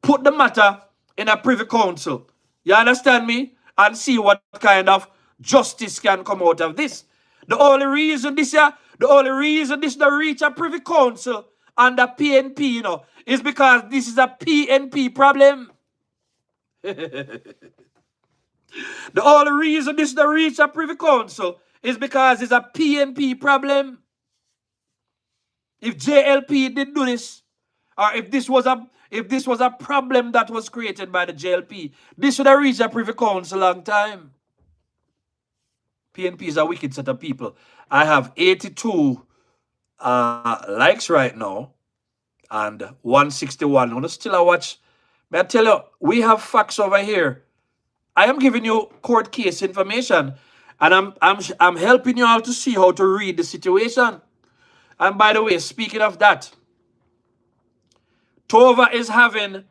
put the matter in a Privy Council? You understand me? And see what kind of justice can come out of this. The only reason this don't reach a Privy Council under PNP, you know, is because this is a PNP problem. The only reason this don't reach a Privy Council is because it's a PNP problem. If JLP did do this, or if this was a problem that was created by the JLP, this should have reached a Privy Council a long time. PNP is a wicked set of people. I have 82 likes right now and 161. I want to still watch. May I tell you, we have facts over here. I am giving you court case information, and I'm helping you all to see how to read the situation. And by the way, speaking of that, Tova is having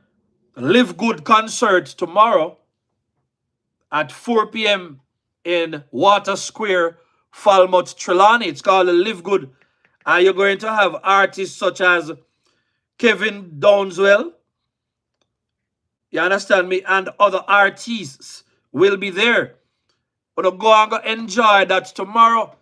Live Good concert tomorrow at 4 p.m. in Water Square, Falmouth, Trelawney. It's called Live Good. And you're going to have artists such as Kevin Downswell, you understand me, and other artists will be there. But go and go enjoy that tomorrow.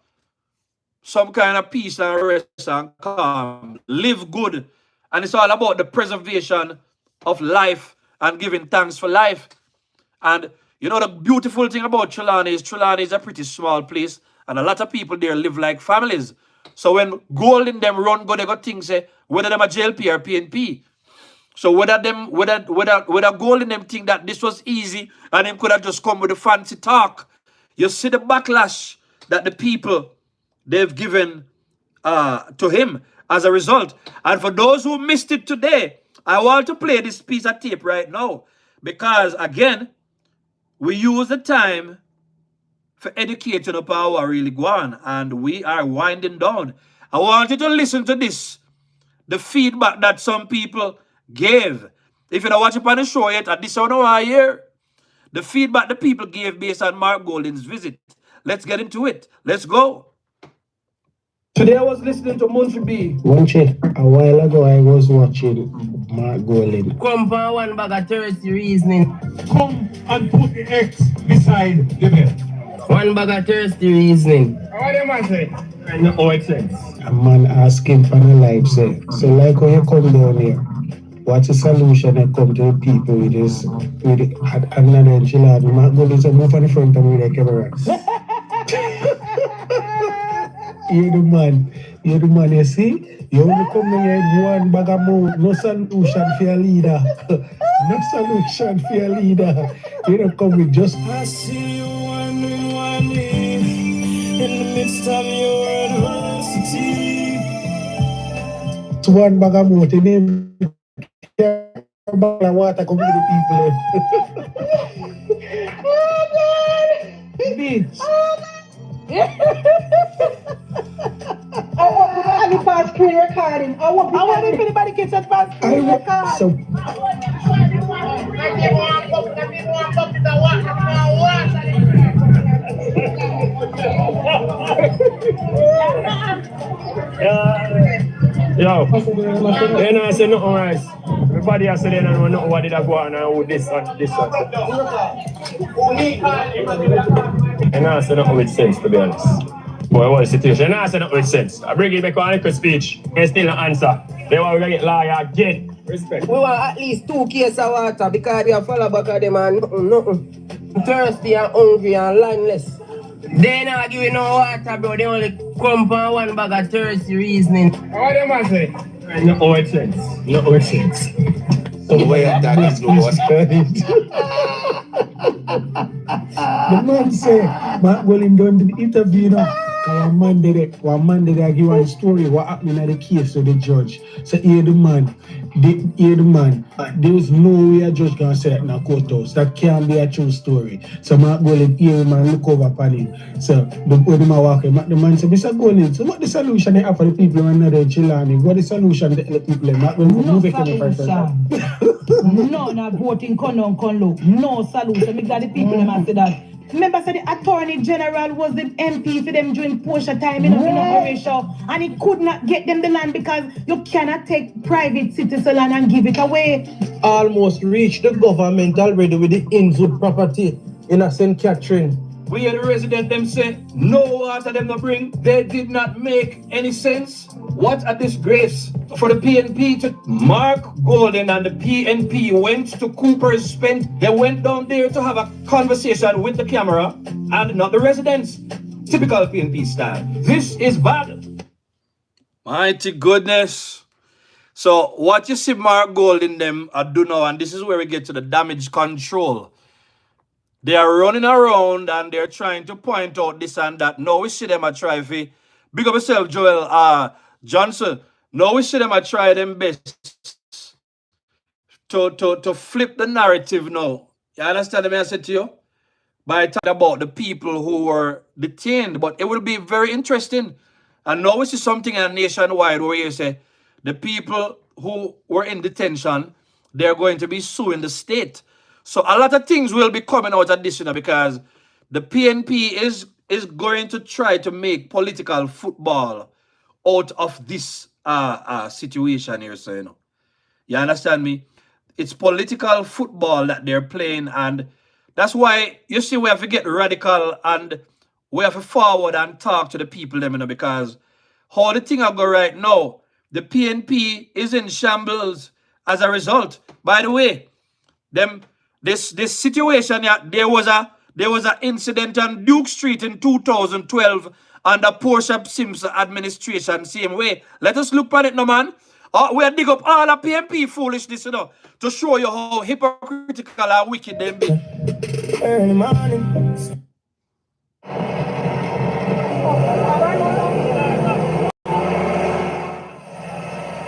Some kind of peace and rest and calm. Live good. And it's all about the preservation of life and giving thanks for life. And you know the beautiful thing about Trelawney is a pretty small place. And a lot of people there live like families. So when Golding them run, they got things say, whether them a JLP or PNP. So whether Golding them think that this was easy and them could have just come with a fancy talk. You see the backlash that the people they've given to him as a result. And for those who missed it today, I want to play this piece of tape right now. Because again, we use the time for educating up our really go on, and we are winding down. I want you to listen to this, the feedback that some people gave. If you don't watch it on the show yet, at this one over here, the feedback the people gave based on Mark Golden's visit. Let's get into it. Let's go. Today I was listening to Munchi B. Munchi, a while ago I was watching Mark Golden. Come for one bag of thirsty reasoning. Come and put the X beside the bed. One bag of thirsty reasoning. What am I saying? I know how it sense. A man asking for the life, say, so like when you come down here, what's the solution that come to the people with this, with the, another enchilada? Mark Golden said, move on the front and with the camera. You're the man, you see? You only come here with one bag of mouth, no solution for your leader. No solution for your leader. You don't come with just... I see you one in the midst of your adversity. One bag of mouth, and then a bag of water come to the people. Oh, God! Bitch! I want to fast screen recording. I want if anybody gets that fast screen recording. So, Yo, they don't say nothing right. Everybody has said they don't know what did I go on and with this and this and that. They don't say nothing with sense, to be honest. Boy, what is the situation? They don't say nothing with sense. I bring it back on a speech, and still not answer. They want to get lawyer again. Respect. We want at least 2 cases of water because they are follow back of them and nothing. Thirsty and hungry and landless. They not giving no water, bro. They only come for one bag of thirsty reasoning. What am I saying? No how it sense. No how it sense. the way that is the man say, Mark Golden done the interview, you know. One man did it give one story what happened in the case to the judge. So here the man. There was no way a judge can say that in a courthouse. That can't be a true story. So Mark Golden here man look over upon him. So when the man walk in, the man said, Mr. Golden, so what the solution they have for the people when they're chilling? What the solution to the people Mark Golden no solution. No, not voting con look. No solution. Me got the people them say that. Remember, so the Attorney General was the MP for them during Porsche time in Horatio, and he could not get them the land because you cannot take private citizen land and give it away. Almost reached the government already with the Inwood property in St. Catherine. We had the resident them say, no water them no bring. They did not make any sense. What a disgrace for the PNP to Mark Golden and the PNP went to Cooper's Spence. They went down there to have a conversation with the camera and not the residents. Typical PNP style. This is bad. Mighty goodness. So what you see Mark Golden them do now, and this is where we get to the damage control. They are running around and they're trying to point out this and that. Now we see them a try for big up yourself, Joel Johnson. Now we see them a try them best to flip the narrative now. You understand what I said to you? By talking about the people who were detained. But it will be very interesting. And now we see something nationwide where you say the people who were in detention, they're going to be suing the state. So a lot of things will be coming out of this, you know, because the PNP is going to try to make political football out of this situation here, so, you know. You understand me? It's political football that they're playing, and that's why, you see, we have to get radical and we have to forward and talk to the people, them, you know, because how the thing I go right now, the PNP is in shambles as a result. By the way, this situation, yeah, there was an incident on Duke Street in 2012 under Portia Simpson administration, same way. Let us look at it now, man. We'll dig up all the PNP foolishness, you know, to show you how hypocritical and wicked they be. Early morning.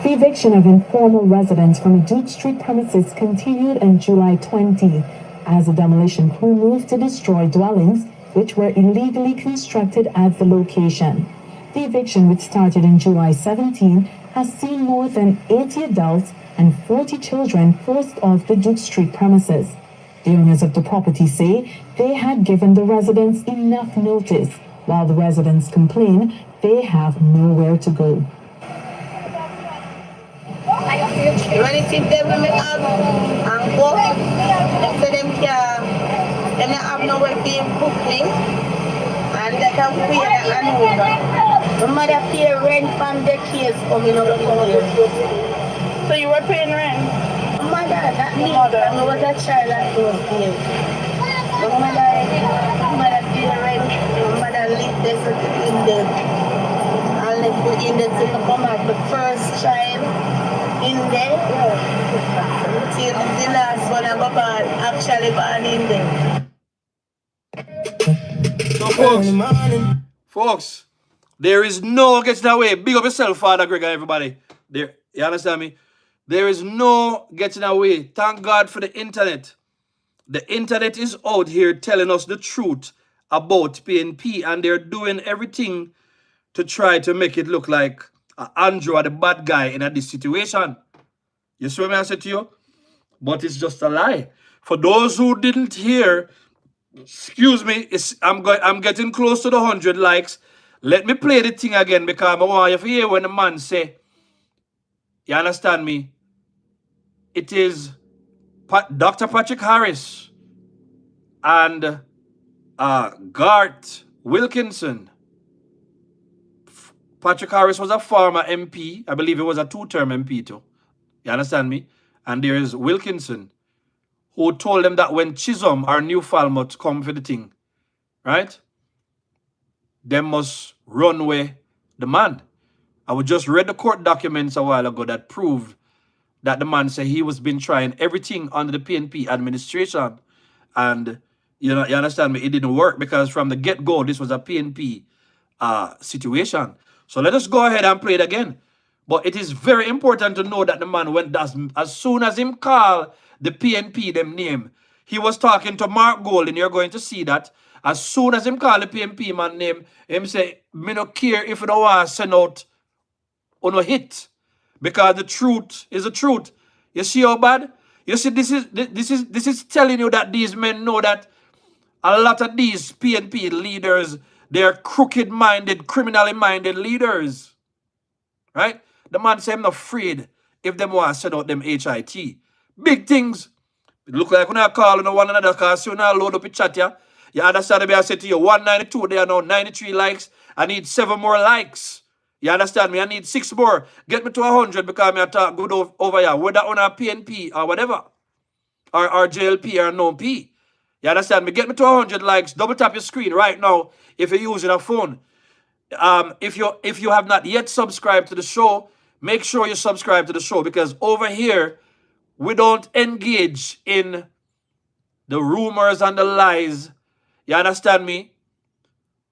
The eviction of informal residents from Duke Street premises continued on July 20 as a demolition crew moved to destroy dwellings which were illegally constructed at the location. The eviction, which started in July 17, has seen more than 80 adults and 40 children forced off the Duke Street premises. The owners of the property say they had given the residents enough notice, while the residents complain they have nowhere to go. Relative them we have and go, them say them can, them have nowhere to book me, and they can pay the annual. My mother pay rent from the kids coming up here. So you were paying rent? My mother, that me. I was a child at those days. My mother pay rent. My mother lived there so in the, and left the in the to come out the first child in there. Till the last one I got born, actually born in there. So folks, there is no getting away. Big up yourself, Father Greg and everybody. There, you understand me? There is no getting away. Thank God for the internet. The internet is out here telling us the truth about PNP, and they're doing everything to try to make it look like Andrew are the bad guy in this situation. You see what I said to you? But it's just a lie. For those who didn't hear, excuse me, I'm getting close to the 100 likes. Let me play the thing again because I want you to hear when the man say, you understand me? It is Dr. Patrick Harris and Garth Wilkinson. Patrick Harris was a former MP. I believe he was a 2-term MP too. You understand me? And there is Wilkinson, who told them that when Chisholm or New Falmouth come for the thing, right, they must run away the man. I would just read the court documents a while ago that proved that the man said he was been trying everything under the PNP administration. And, you understand me, it didn't work because from the get-go, this was a PNP situation. So let us go ahead and play it again. But it is very important to know that the man went, as soon as him call the PNP, them name, he was talking to Mark Gold, and you're going to see that. As soon as him call the PNP man name, him say, me no care if you don't want to send out on a hit. Because the truth is the truth. You see how bad? You see, this is telling you that these men know that a lot of these PNP leaders, they're crooked-minded, criminally-minded leaders. Right? The man say, I'm not afraid if them want to send out them HIT. Big things. It look like when I call one another, because you now load up a chat, yeah? You understand me? I said to you, 192, there are now 93 likes. I need 7 more likes. You understand me? I need 6 more. Get me to 100 because I talk good over here. Whether on a PNP or whatever. Or JLP or no P. You understand me? Get me to 100 likes. Double tap your screen right now if you're using a phone. If you have not yet subscribed to the show, make sure you subscribe to the show, because over here we don't engage in the rumors and the lies. You understand me?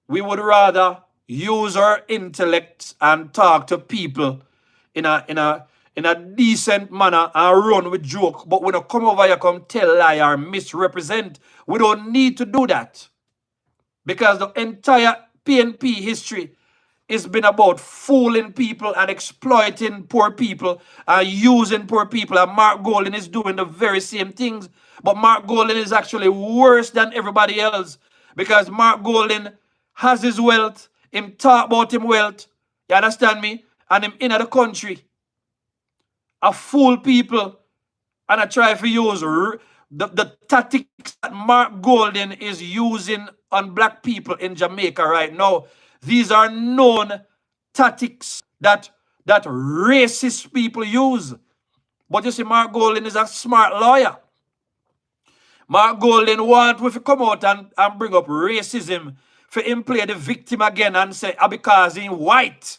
We would rather use our intellect and talk to people in a decent manner and run with joke. But we don't come over here, come tell lie or misrepresent. We don't need to do that. Because the entire PNP history has been about fooling people and exploiting poor people and using poor people. And Mark Golden is doing the very same things. But Mark Golden is actually worse than everybody else. Because Mark Golden has his wealth. Him talk about him wealth. You understand me? And him in the country. I fool people. And I try to use the tactics that Mark Golden is using on black people in Jamaica right now. These are known tactics that racist people use. But you see, Mark Golden is a smart lawyer. Mark Golden want to come out and bring up racism for him play the victim again and say, because he's white.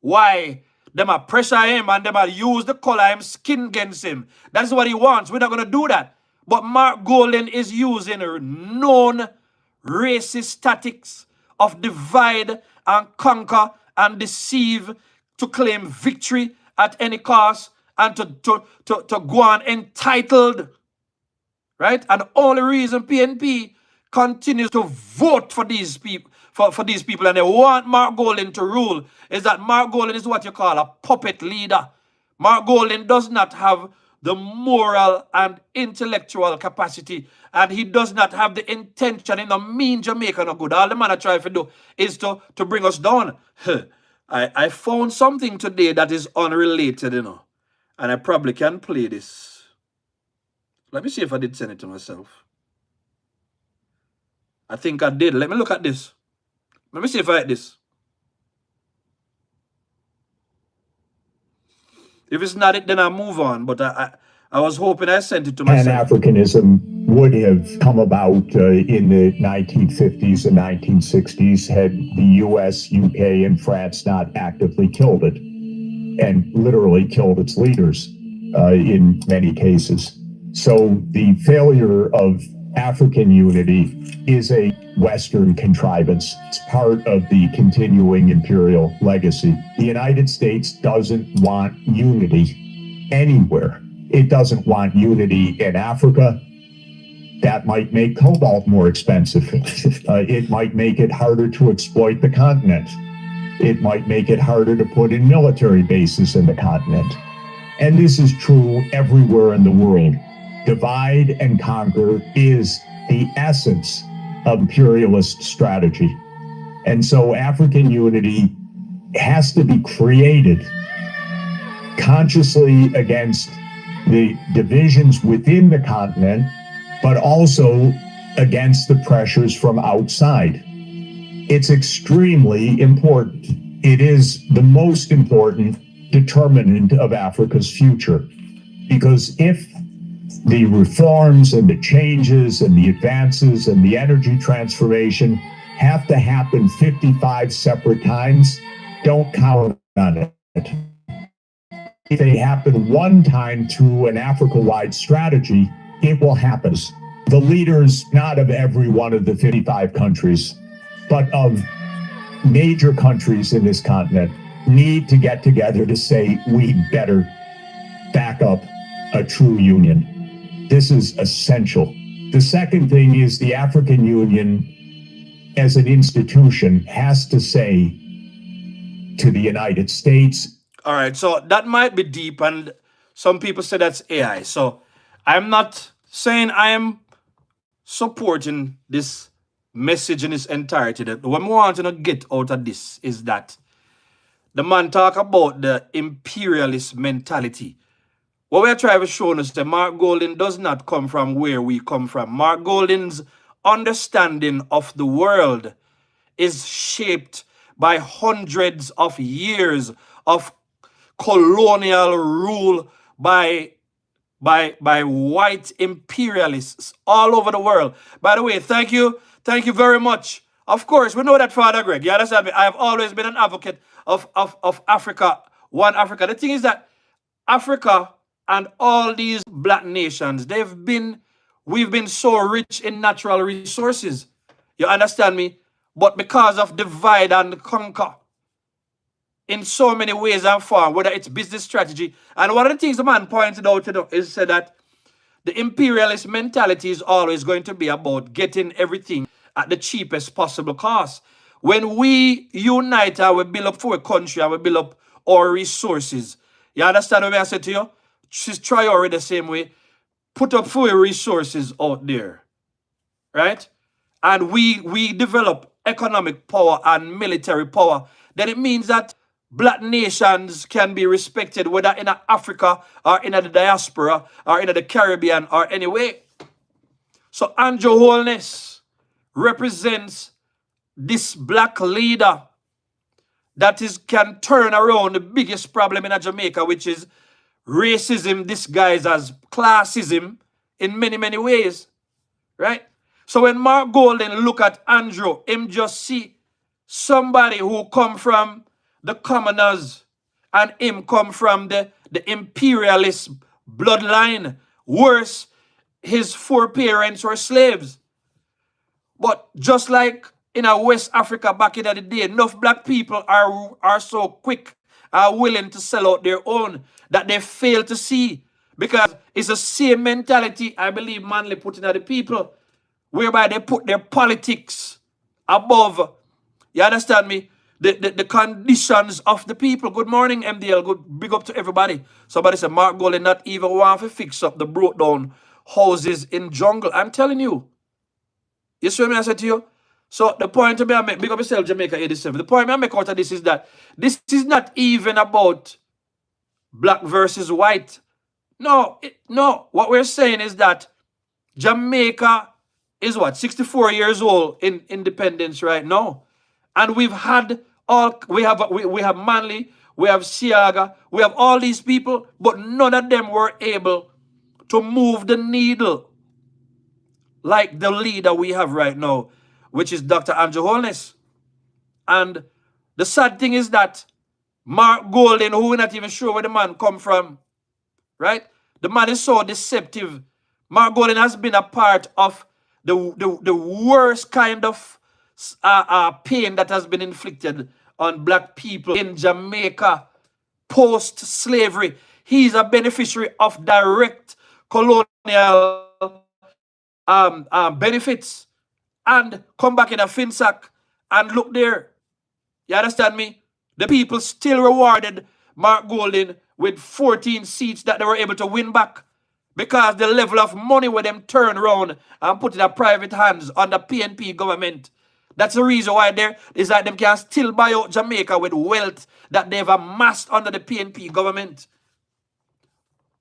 Why? Them a pressure him and them a use the color of his skin against him. That's what he wants. We're not going to do that. But Mark Golden is using known racist tactics of divide and conquer and deceive to claim victory at any cost and to go on entitled. Right? And the only reason PNP continues to vote for these people, for these people, and they want Mark Golding to rule, is that Mark Golding is what you call a puppet leader. Mark Golding does not have the moral and intellectual capacity, and he does not have the intention in the mean Jamaica no good. All the man I try to do is to bring us down. I found something today that is unrelated, and I probably can play this. Let me see if I did send it to myself. I think I did. Let me look at this. Let me see if I had this. If it's not it, then I'll move on. But I was hoping I sent it to myself. Pan-Africanism would have come about in the 1950s and 1960s had the US, UK, and France not actively killed it, and literally killed its leaders in many cases. So the failure of African unity is a Western contrivance. It's part of the continuing imperial legacy. The United States doesn't want unity anywhere. It doesn't want unity in Africa. That might make cobalt more expensive. It might make it harder to exploit the continent. It might make it harder to put in military bases in the continent. And this is true everywhere in the world. Divide and conquer is the essence of imperialist strategy. And so African unity has to be created consciously against the divisions within the continent, but also against the pressures from outside. It's extremely important. It is the most important determinant of Africa's future, because if the reforms and the changes and the advances and the energy transformation have to happen 55 separate times, don't count on it. If they happen one time through an Africa-wide strategy, it will happen. The leaders, not of every one of the 55 countries, but of major countries in this continent, need to get together to say, we better back up a true union. This is essential. The second thing is the African Union as an institution has to say to the United States. All right, so that might be deep, and some people say that's AI. So I'm not saying I am supporting this message in its entirety. What we want to get out of this is that the man talk about the imperialist mentality. What we're trying to show us that Mark Golding does not come from where we come from. Mark Golding's understanding of the world is shaped by hundreds of years of colonial rule by white imperialists all over the world. By the way, thank you very much. Of course, we know that, Father Greg. You understand me? I have always been an advocate of Africa, one Africa. The thing is that Africa and all these black nations, we've been so rich in natural resources. You understand me? But because of divide and conquer, in so many ways and form, whether it's business strategy. And one of the things the man pointed out is said that the imperialist mentality is always going to be about getting everything at the cheapest possible cost. When we unite and we build up for a country and we build up our resources, you understand what I said to you? Just try already the same way. Put up for your resources out there, right? And we develop economic power and military power. Then it means that black nations can be respected, whether in Africa or in the diaspora or in the Caribbean or anyway. So Andrew Holness represents this black leader that can turn around the biggest problem in Jamaica, which is racism disguised as classism in many, many ways, right? So when Mark Golding look at Andrew, him just see somebody who come from the commoners and him come from the imperialist bloodline. Worse, his foreparents were slaves. But just like in West Africa back in the day, enough black people are so quick, are willing to sell out their own, that they fail to see. Because it's the same mentality, I believe, Manley put in the people. whereby they put their politics above, you understand me, the conditions of the people. Good morning, MDL. Good big up to everybody. Somebody said Mark Golding not even want to fix up the broke down houses in jungle. I'm telling you. You see what I said to you? So the point to me I make, big up yourself, Jamaica 87. The point I make out of this is that this is not even about black versus white. No, no. What we're saying is that Jamaica is what, 64 years old in independence right now, and we have Manley, we have Siaga, we have all these people, but none of them were able to move the needle like the leader we have right now, which is Dr. Andrew Holness. And the sad thing is that Mark Golding, who we're not even sure where the man come from, right? The man is so deceptive. Mark Golding has been a part of the worst kind of pain that has been inflicted on black people in Jamaica post-slavery. He's a beneficiary of direct colonial benefits, and come back in a finsack and look there. You understand me? The people still rewarded Mark Golding with 14 seats that they were able to win back, because the level of money where them turn around and put in a private hands under PNP government. That's the reason why there is that them can still buy out Jamaica with wealth that they've amassed under the PNP government.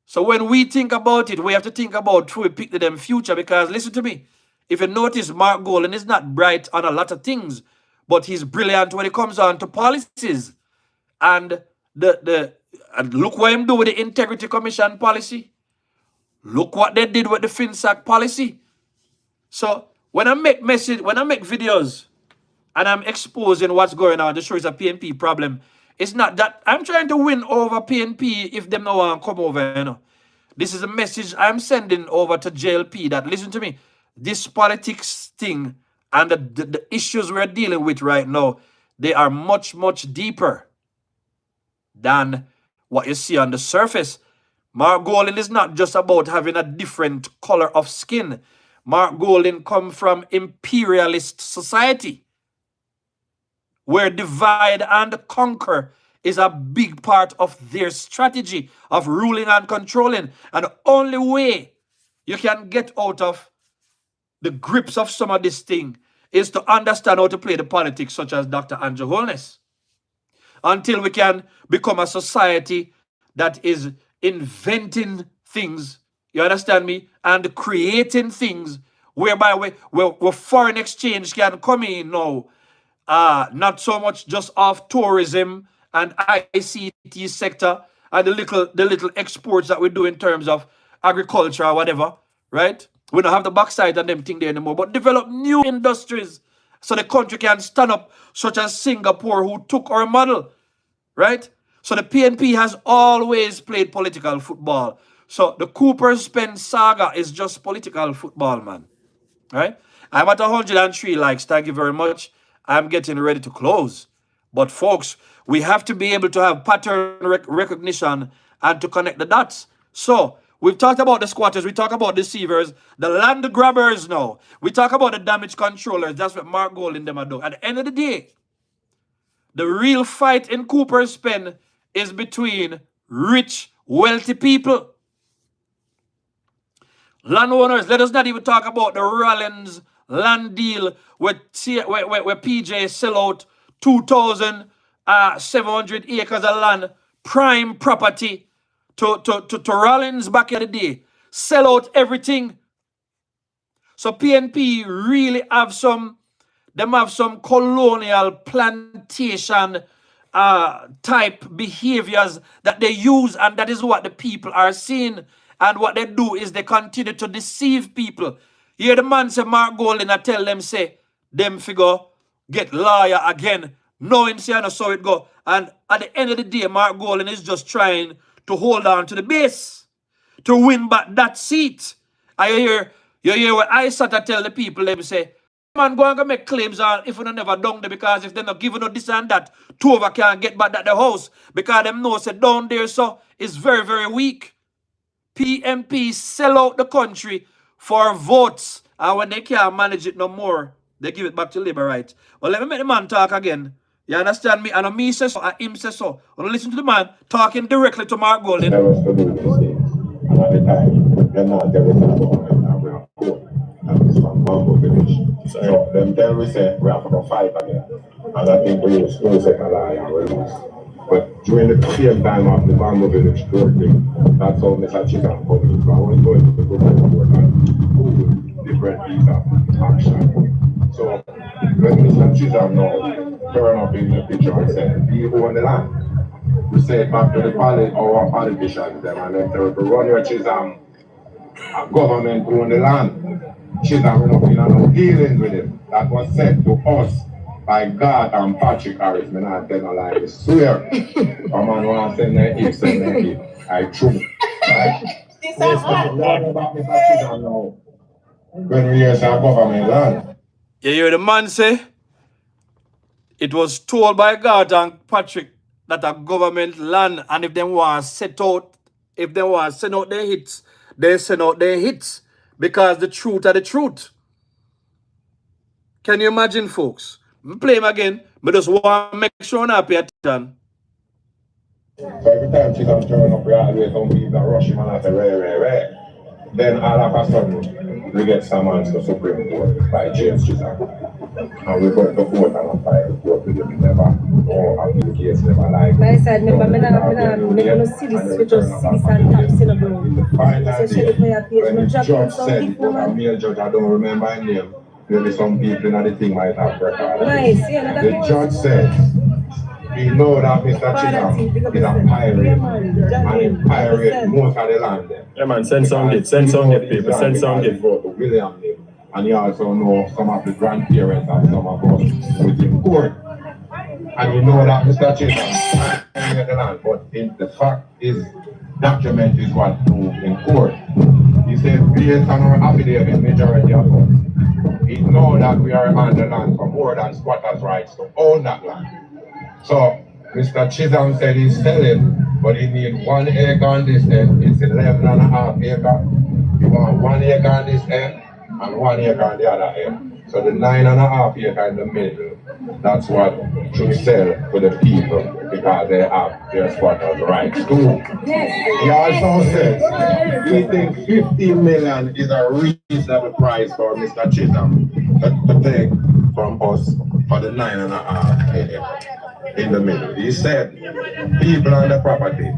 So when we think about it, we have to think about who we pick to them future, because listen to me. If you notice, Mark Golding is not bright on a lot of things, but he's brilliant when it comes on to policies. And and look what him do with the Integrity Commission policy. Look what they did with the FinSac policy. So when I make videos and I'm exposing what's going on to show it's a PNP problem, it's not that I'm trying to win over PNP if them no want to come over, you know. This is a message I'm sending over to JLP that, listen to me, this politics thing and the issues we're dealing with right now, they are much, much deeper than what you see on the surface. Mark Golding is not just about having a different color of skin. Mark Golding come from imperialist society, where divide and conquer is a big part of their strategy of ruling and controlling. And the only way you can get out of the grips of some of this thing is to understand how to play the politics, such as Dr. Andrew Holness. Until we can become a society that is inventing things, you understand me, and creating things whereby where foreign exchange can come in now, not so much just off tourism and ICT sector and the little exports that we do in terms of agriculture or whatever, right? We don't have the backside and them thing there anymore, but develop new industries so the country can stand up, such as Singapore, who took our model, right? So the PNP has always played political football. So the Cooper Spence saga is just political football, man. Right? I'm at 103 likes. Thank you very much. I'm getting ready to close. But folks, we have to be able to have pattern recognition and to connect the dots. So we've talked about the squatters. We talk about deceivers, the land grabbers now. We talk about the damage controllers. That's what Mark Golding them are doing. At the end of the day, the real fight in Cooper's Pen is between rich, wealthy people. Landowners, let us not even talk about the Rollins land deal where PJ sell out 2,700 acres of land, prime property to Rollins back in the day. Sell out everything. So PNP really have some colonial plantation type behaviors that they use, and that is what the people are seeing. And what they do is they continue to deceive people. You hear the man say Mark Golding, I tell them, say, them figure get lawyer again, knowing say I saw it go. And at the end of the day, Mark Golding is just trying to hold on to the base, to win back that seat. You hear what I sat to tell the people, them say, man, go and make claims on if we don't never done there, because if they're not giving us this and that, two of us can't get back at the house, because them know say down there so it's very, very weak. PNP sell out the country for votes And when they can't manage it no more, they give it back to labor rights. Well, let me make the man talk again. You understand me? And me say so, and him say so. Well, listen to the man talking directly to Mark Golden. Tell us to do these things. And at the time, they're not everything about them that we have court. And it's from Bambo Village. So them tell we say we have to go fight again. And I think we use two second lie and we lose. But during the same time of the Bambo Village court thing, that's how Mr. Chisholm come in. So I was going to the government court and different piece of action. So when Mr. Chisholm now turn up in the picture and say, he own the land. We say it back to the our politicians them and then tell to run your Chisholm, a government own the land. Chisholm not in no dealings with him. That was said to us by God and Patrick Harris. Me not tell no lie, I swear. A man want to send their hip, send their hip. I true. Right? This is what about Mr. Chisholm now. When we hear some government land. You hear the man say, it was told by God and Patrick that a government land, and if they want to set out, if they want to send out their hits, they send out their hits. Because the truth are the truth. Can you imagine, folks? Play him again, but just want to make sure I pay attention. So every time Chisholm turn up, we always some people that rush him and I say, rare. Then all of a sudden, we get summons to Supreme Court by James Chisholm. And we go to court and file the court with him. Never, appeal case, never like. I said, me no see this, we just see this and taps in the ground. Finally, when the judge said it was a male judge, I don't remember his name. Maybe some people in the thing might have recorded. Nice, yeah, the judge said, we know that Mr. Chisholm is a pirate, and he pirate most of the land there. Yeah man, send some gift people, send some gift. Go to William name. And you also know some of the grandparents and some of us with in court. And you know that Mr. Chisholm pirate the land, but the fact is, document is what proved in court. He said, based on our affidavit, majority of us, we know that we are on the land for more than squatters' rights to own that land. So, Mr. Chisholm said he's selling, but he needs 1 acre on this end. It's 11.5 acres. You want 1 acre on this end and 1 acre on the other end. So the 9.5 acre in the middle, that's what should sell to the people because they have their squatters' rights too. He also says he thinks 15 million is a reasonable price for Mr. Chisholm to take from us for the 9.5 acre. In the middle. He said, people on the property,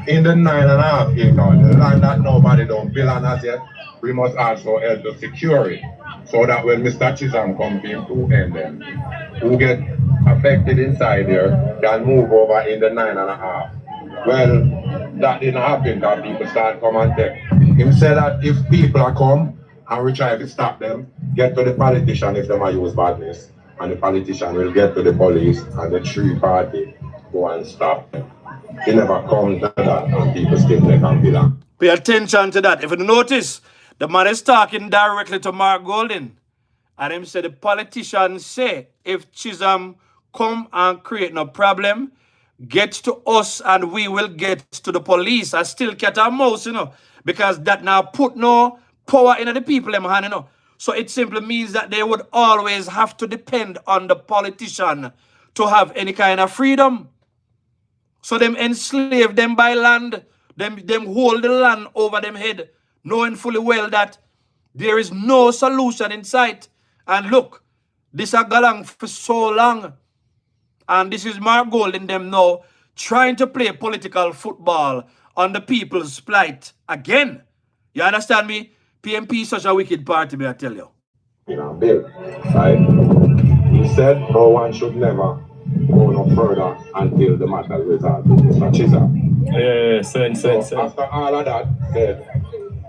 in the 9.5 acre, the land that nobody don't build on as yet, we must also help to secure it. So that when Mr. Chisholm comes in to end them, who get affected inside there, can move over in the 9.5. Well, that didn't happen because people start come and take. He said that if people are come and we try to stop them, get to the politician if they might use badness. And the politician will get to the police and the 3 party go and stop them. He never comes to that and people still make and belong. Pay attention to that. If you notice, the man is talking directly to Mark Golden. And him say the politicians say if Chisholm come and create no problem, get to us and we will get to the police. I still cat and mouse, because that now put no power in the people in hand, So it simply means that they would always have to depend on the politician to have any kind of freedom. So them enslave them by land, them hold the land over them head, knowing fully well that there is no solution in sight. And look, this has gone on for so long. And this is Mark Golden them now trying to play political football on the people's plight again. You understand me? PNP is such a wicked party, may I tell you. Bill, right? He said no one should never go no further until the matter is resolved with Mr. Chisholm. Yeah, send. So after all of that,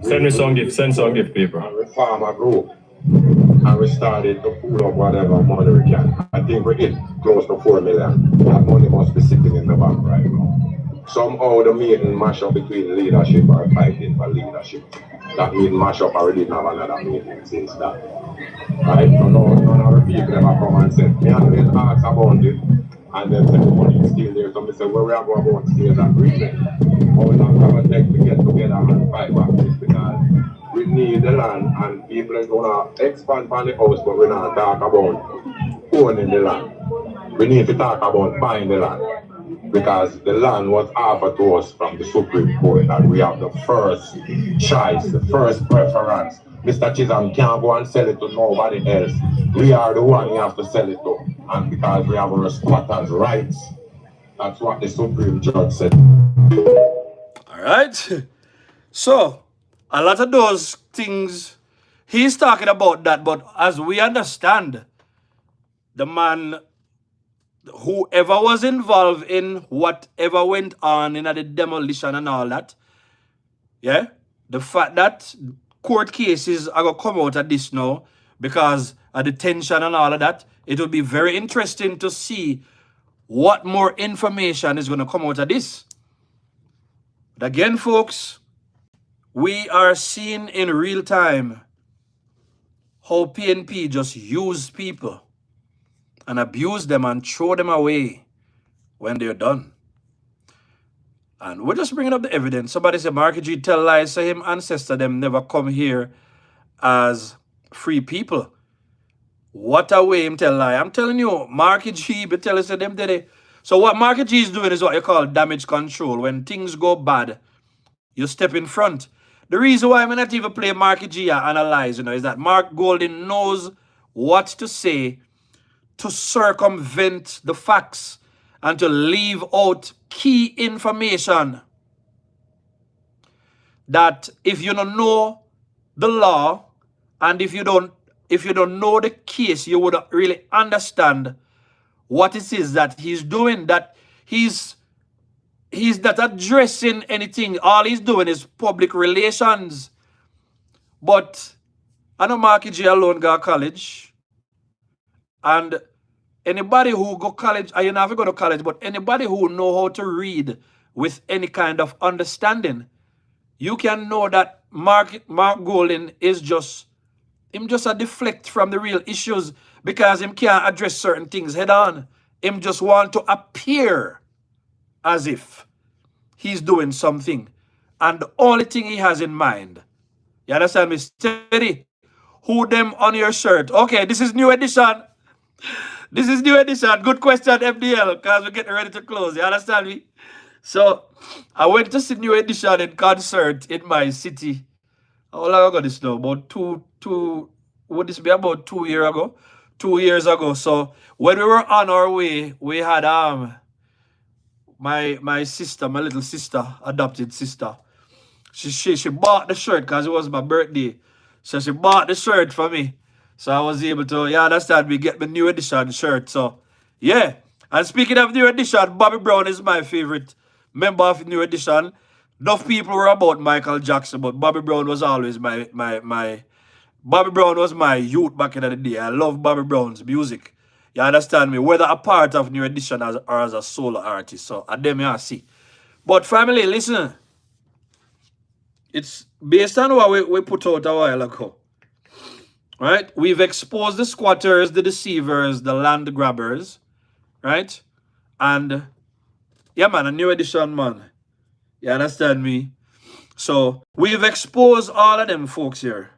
send me some gift, people. And we form a group and we started to pull up whatever money we can. I think we hit close to 4 million. That money must be sitting in the bank right now. Somehow the meeting mash up between leadership and fighting for leadership. That meeting mash up already didn't have another meeting since that. Right? So none of the people ever come and say, me and them ask about it, and then say the money is still there. So me say, where we are going about sales agreement? How long can we take to get together and fight back this? Because we need the land and people are gonna expand on the house, but we're not talk about owning the land. We need to talk about buying the land because the land was offered to us from the Supreme Court and we have the first choice, the first preference. Mr. Chisholm can't go and sell it to nobody else. We are the one he has to sell it to. And because we have our squatters' rights, that's what the Supreme Judge said. All right. So, a lot of those things, he's talking about that, but as we understand, the man, whoever was involved in whatever went on in the demolition and all that, yeah, the fact that court cases are going to come out of this now because of the tension and all of that, it will be very interesting to see what more information is going to come out of this. But again, folks, we are seeing in real time how PNP just use people and abuse them and throw them away when they're done. And we're just bringing up the evidence. Somebody said, Marky G tell lies, say him ancestor them never come here as free people. What a way him tell lie. I'm telling you, Marky G be telling us them did it. So what Marky G is doing is what you call damage control. When things go bad, you step in front. The reason why I'm not even play Marky G and analyze, is that Mark Golden knows what to say to circumvent the facts and to leave out key information that if you don't know the law and if you don't know the case, you would really understand what it is that he's doing, that he's not addressing anything. All he's doing is public relations. But I know Marky G alone go to college. And anybody who go college, I never go to college, but anybody who know how to read with any kind of understanding, you can know that Mark Golden is just a deflect from the real issues because him can't address certain things head on. Him just want to appear as if he's doing something. And the only thing he has in mind, you understand me? Steady. Who them on your shirt? Okay, this is new edition. This is new edition. Good question, FDL, because we're getting ready to close. You understand me? So, I went to see new edition in concert in my city. How long ago this now? About would this be about 2 years ago? 2 years ago. So, when we were on our way, we had my sister, my little sister, adopted sister. She bought the shirt because it was my birthday. So she bought the shirt for me. So I was able to, you understand me, get the new edition shirt. So, yeah. And speaking of new edition, Bobby Brown is my favorite member of new edition. Enough people were about Michael Jackson, but Bobby Brown was always my Bobby Brown was my youth back in the day. I love Bobby Brown's music. You understand me? Whether a part of new edition or as a solo artist. So, I them you see. But family, listen. It's based on what we put out a while ago. Right? We've exposed the squatters, the deceivers, the land grabbers. Right? And, yeah, man, a new edition, man. You understand me? So, we've exposed all of them folks here.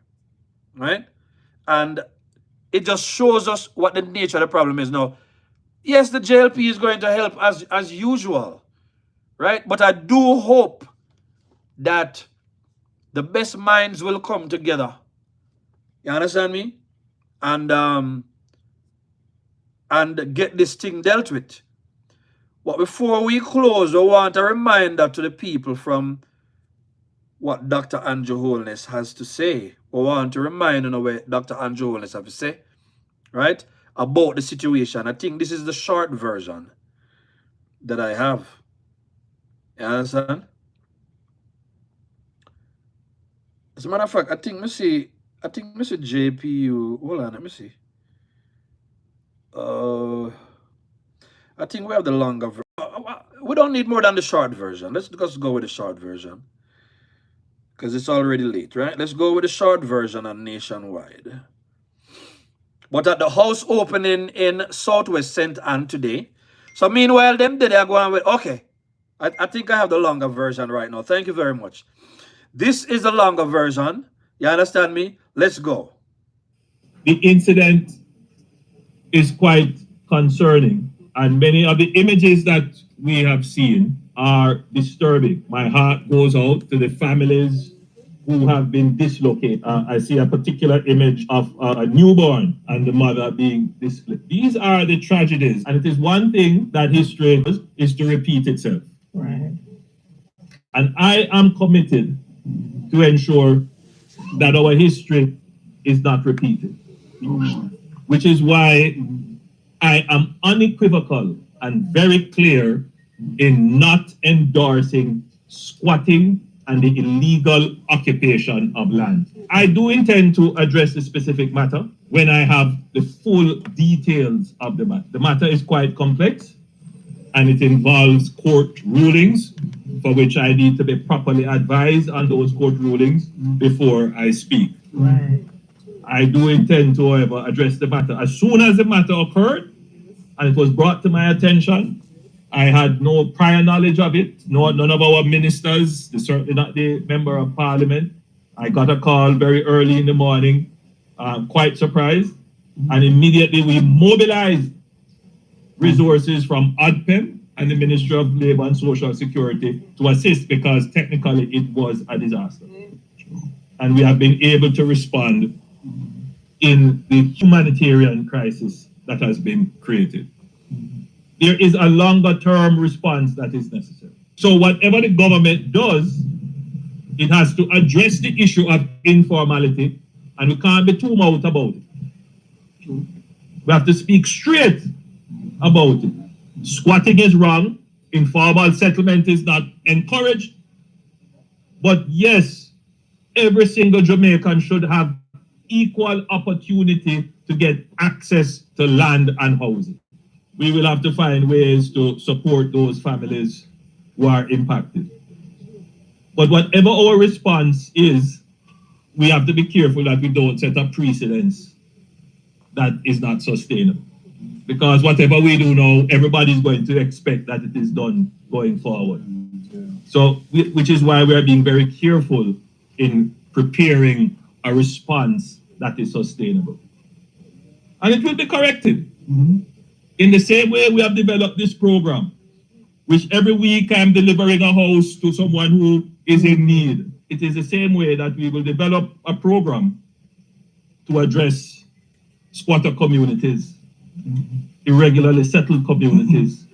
Right? And it just shows us what the nature of the problem is. Now, yes, the JLP is going to help as usual. Right? But I do hope that the best minds will come together. You understand me? And get this thing dealt with. But before we close, I want a reminder to the people from what Dr. Andrew Holness has to say. I want to remind you what Dr. Andrew Holness has to say, right? About the situation. I think this is the short version that I have. You understand? As a matter of fact, I think Mr. JPU. Hold on, let me see. I think we have the longer version. We don't need more than the short version. Let's just go with the short version. Because it's already late, right? Let's go with the short version on Nationwide. But at the house opening in Southwest St. Anne today. So meanwhile, them they are going with, okay. I think I have the longer version right now. Thank you very much. This is the longer version. You understand me? Let's go. The incident is quite concerning, and many of the images that we have seen are disturbing. My heart goes out to the families who have been dislocated. I see a particular image of a newborn and the mother being displaced. These are the tragedies, and it is one thing that history does, is to repeat itself. Right. And I am committed to ensure that our history is not repeated, which is why I am unequivocal and very clear in not endorsing squatting and the illegal occupation of land. I do intend to address the specific matter when I have the full details of the matter. The matter is quite complex and it involves court rulings for which I need to be properly advised on those court rulings before I speak. Right. I do intend to, however, address the matter. As soon as the matter occurred and it was brought to my attention, I had no prior knowledge of it. None of our ministers, certainly not the member of parliament. I got a call very early in the morning, quite surprised, and immediately we mobilized resources from ADPEM and the Ministry of Labor and Social Security to assist, because technically it was a disaster. And we have been able to respond in the humanitarian crisis that has been created. There is a longer term response that is necessary. So whatever the government does, it has to address the issue of informality, and we can't be too much about it. We have to speak straight about it. Squatting is wrong. Informal settlement is not encouraged. But yes, every single Jamaican should have equal opportunity to get access to land and housing. We will have to find ways to support those families who are impacted. But whatever our response is, we have to be careful that we don't set a precedence that is not sustainable. Because whatever we do now, everybody's going to expect that it is done going forward. So, which is why we are being very careful in preparing a response that is sustainable. And it will be corrected. In the same way we have developed this program, which every week I'm delivering a house to someone who is in need. It is the same way that we will develop a program to address squatter communities, irregularly settled communities,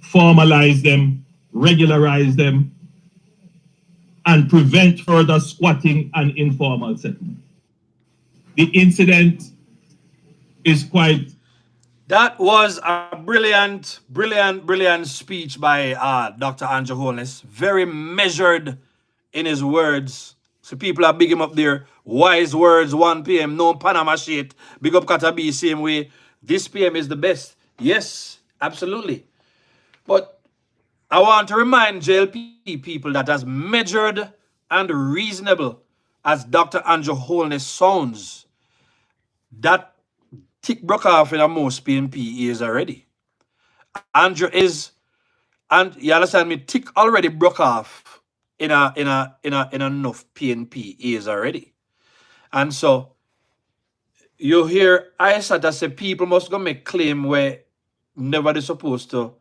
formalize them, regularize them, and prevent further squatting and informal settlement. The incident is quite... That was a brilliant, brilliant, brilliant speech by Dr. Andrew Holness. Very measured in his words. So people are big him up there. Wise words, 1 p.m. No Panama shit. Big up Katabi, same way. This PM is the best. Yes, absolutely. But I want to remind JLP people that as measured and reasonable as Dr. Andrew Holness sounds, that tick broke off in a most PNP ears already. Andrew is, and you understand me, tick already broke off in enough PNP ears already. And so you hear I start to say people must go make claim where nobody supposed to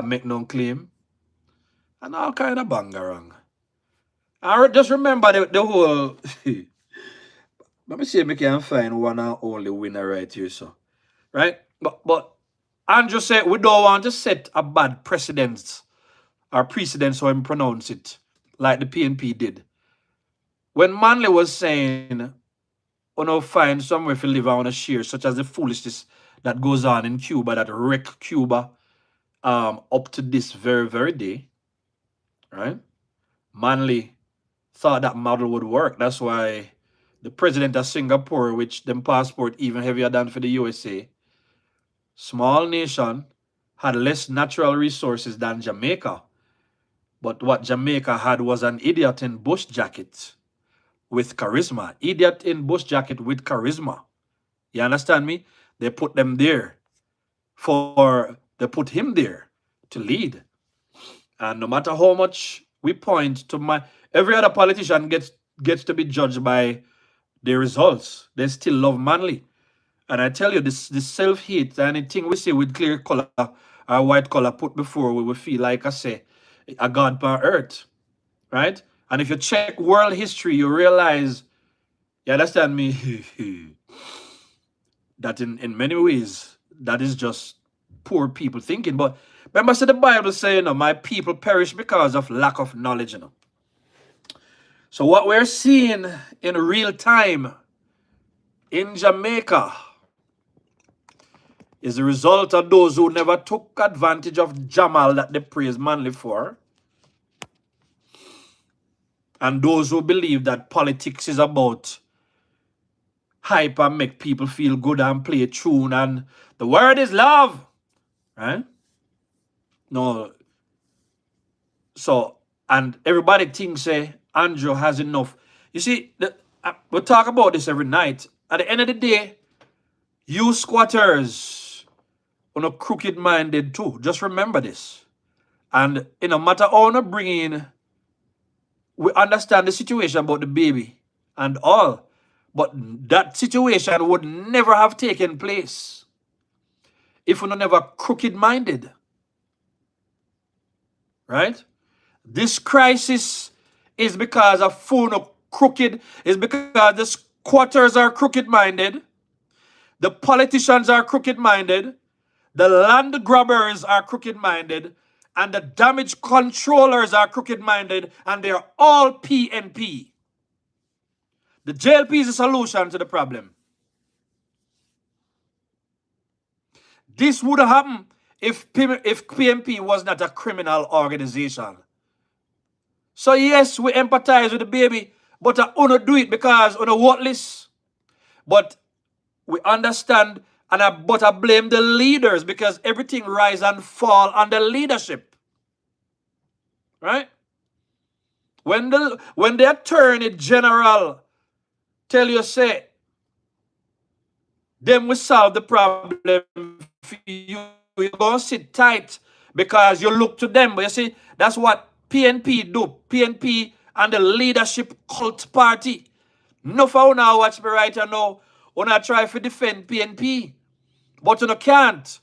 make no claim. And all kind of bangarang. I just remember the whole let me see if we can find one and only winner right here, so right? But Andrew said we don't want to set a bad precedence or precedence, so him pronounce it, like the PNP did. When Manley was saying, find somewhere to live on a share, such as the foolishness that goes on in Cuba, that wreck Cuba up to this very, very day, right? Manley thought that model would work. That's why the president of Singapore, which them passport even heavier than for the USA, small nation, had less natural resources than Jamaica. But what Jamaica had was an idiot in bush jacket with charisma. Idiot in bush jacket with charisma. You understand me? They put them there they put him there to lead. And no matter how much we point to every other politician gets to be judged by the results. They still love Manly. And I tell you, this self-hate, anything we see with clear color or white color put before, we will feel like I say, a God on earth, right? And if you check world history, you realize, you understand me, that in many ways, that is just poor people thinking. But remember, the Bible saying, my people perish because of lack of knowledge. So what we're seeing in real time in Jamaica is the result of those who never took advantage of Jamal that they praise Manly for, and those who believe that politics is about hype and make people feel good and play a tune and the word is love, right? No, so, and everybody thinks Andrew has enough. You see, we talk about this every night. At the end of the day, you squatters are not crooked-minded too. Just remember this. And in a matter of not bringing, we understand the situation about the baby and all, but that situation would never have taken place if we were never crooked-minded, right? This crisis is because of Funo crooked, is because the squatters are crooked-minded, the politicians are crooked-minded, the land grabbers are crooked-minded, and the damage controllers are crooked-minded, and they're all PNP. The JLP is a solution to the problem. This would happen if PNP was not a criminal organization. So yes, we empathize with the baby, but I want to do it because on a what list. But we understand, but I blame the leaders because everything rise and fall on the leadership, right? When the attorney general tell you say, then we solve the problem for you. You're going to sit tight because you look to them. But you see, that's what PNP do. PNP and the leadership cult party. No for now watch me right now. When I try to defend PNP. But you can't.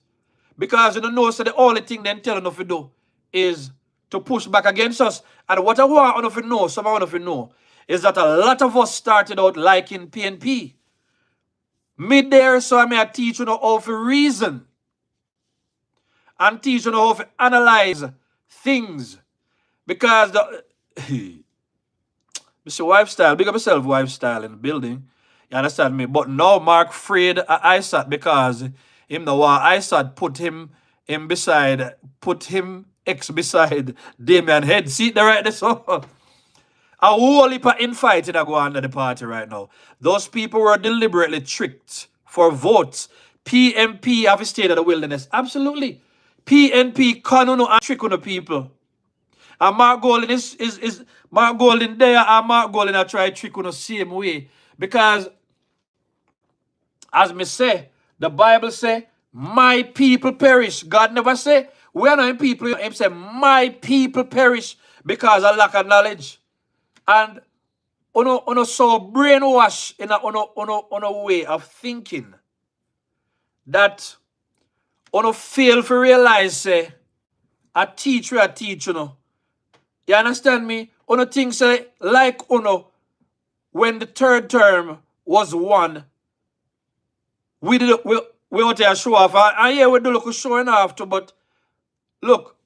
Because you know so the only thing they tell you to do is to push back against us. And what I want you to know, some of you know, is that a lot of us started out liking PNP. Me there, so I may teach you how to reason and teach you how to analyze things. Because the Mr. Lifestyle, big up yourself, Lifestyle in the building. You understand me? But now Mark Freed ISAT because him the war ISAT put him beside Damian Head. See the right there, so a whole heap of infighting that go on at the party right now. Those people were deliberately tricked for votes. PNP have stayed at the wilderness. Absolutely. PNP cannot trick on the people. And Mark Golden is Mark Golden there and Mark Golden I try trick on the same way. Because as me say, the Bible say, my people perish. God never say, we are not people. Him say, my people perish because of lack of knowledge. And on so brainwash in a way of thinking that on fail to realize say a teach, you understand me? On think say like when the third term was won, we want to show off. And yeah, we do look showing off too, but look,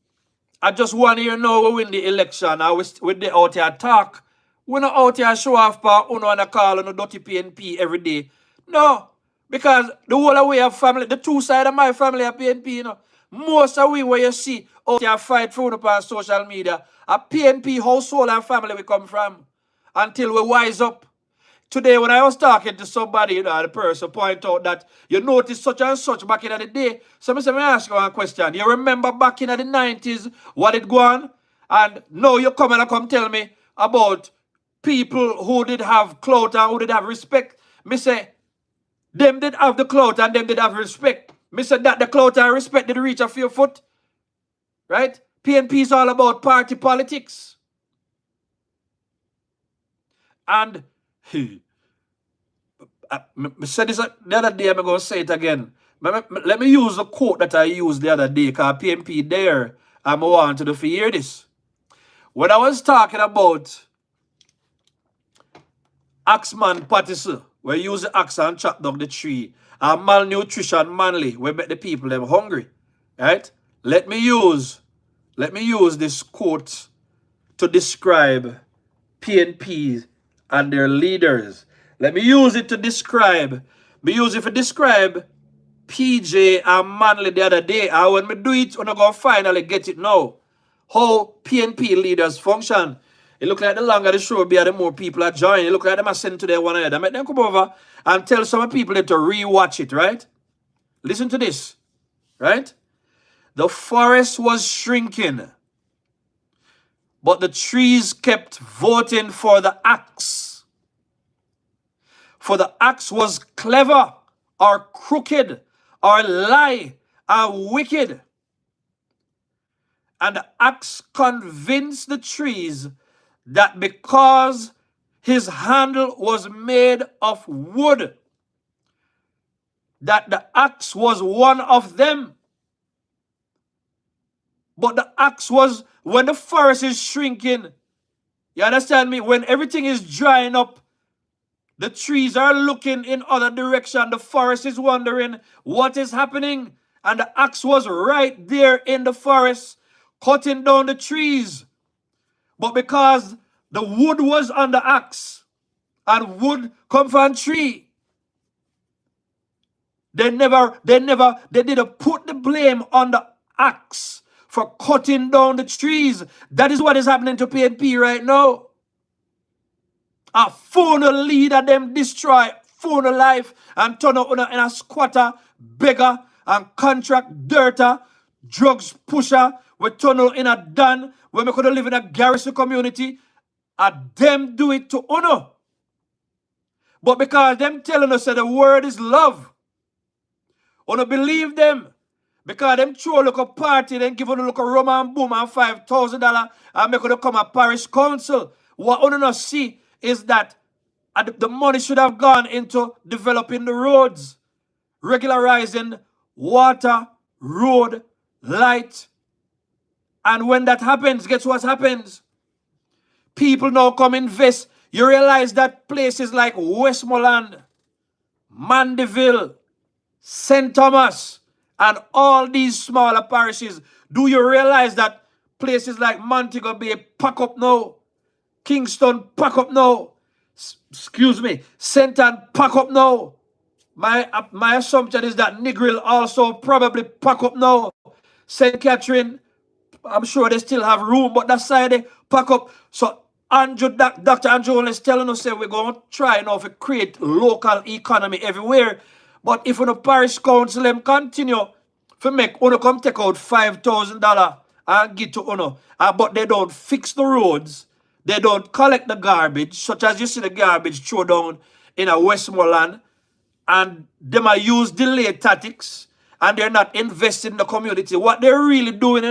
I just want to know we win the election. I with the out here talk. We're not out here show off for uno and a call on a dirty PNP every day. No. Because the whole way of family, the two sides of my family are PNP, Most of we where you see out here fight for on social media, a PNP household and family we come from. Until we wise up. Today, when I was talking to somebody, the person point out that you noticed such and such back in the day. So me ask you one question. You remember back in the 90s what it go on? And now you come and come tell me about people who did have clout and who did have respect. Me say, them did have the clout and them did have respect. Me say that the clout and respect did reach a few foot. Right? PNP is all about party politics. And I said this the other day, I'm going to say it again. Let me use the quote that I used the other day, because PNP there, I want to hear this. When I was talking about Axeman Patterson, where you use the axe and chop down the tree, and malnutrition manly, we make the people them hungry. Right? Let me use this quote to describe PNP and their leaders. Let me use it to describe. PJ and Manley the other day. And when me do it, I'm going to finally get it now. How PNP leaders function. It look like the longer the show be, the more people are joining. It look like them are sent to their one another. Make them come over and tell some people to re-watch it, right? Listen to this, right? The forest was shrinking, but the trees kept voting for the axe. For the axe was clever or crooked or lie or wicked. And the axe convinced the trees that because his handle was made of wood, that the axe was one of them. But the axe was, when the forest is shrinking, you understand me? When everything is drying up, the trees are looking in other direction. The forest is wondering what is happening. And the axe was right there in the forest, cutting down the trees. But because the wood was on the axe, and wood come from tree, they didn't put the blame on the axe for cutting down the trees. That is what is happening to PNP right now. A funnel leader them destroy funnel life and turn out in a squatter, beggar, and contract dirter, drugs pusher. We turn out in a dan when we could live in a garrison community. And them do it to honor. But because them telling us that the word is love, wanna believe them. Because them throw look a party, then give a look a rum and boom and $5,000 and make them come a parish council. What we not see is that the money should have gone into developing the roads, regularizing water, road, light. And when that happens, guess what happens? People now come invest. You realize that places like Westmoreland, Mandeville, St. Thomas, and all these smaller parishes, do you realize that places like Montego Bay pack up now? Kingston pack up now. Excuse me, St. Ann pack up now. My assumption is that Negril also probably pack up now. St. Catherine, I'm sure they still have room, but that side they pack up. So Dr. Andrew is telling us that we're going to try now to create local economy everywhere. But if the parish council them continue to make uno come take out $5,000 and give to uno, but they don't fix the roads, they don't collect the garbage, such as you see the garbage thrown down in a Westmoreland, and them are use delay tactics, and they're not investing in the community. What they're really doing,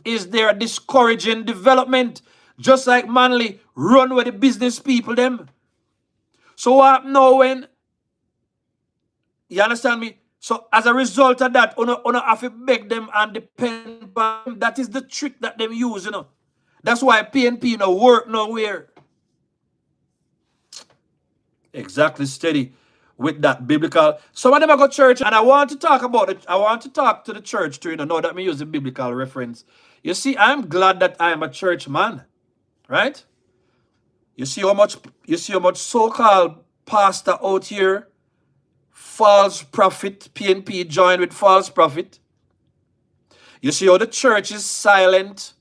is they're discouraging development, just like Manly run with the business people them. So what now when, you understand me? So as a result of that, uno have to beg them and depend on them. That is the trick that them use, That's why PNP no work nowhere. Exactly, steady with that biblical. Some of them go to church, and I want to talk about it. I want to talk to the church too, know that me use a biblical reference. You see, I'm glad that I am a church man, right? You see how much so-called pastor out here, false prophet, PNP joined with false prophet. You see how the church is silent.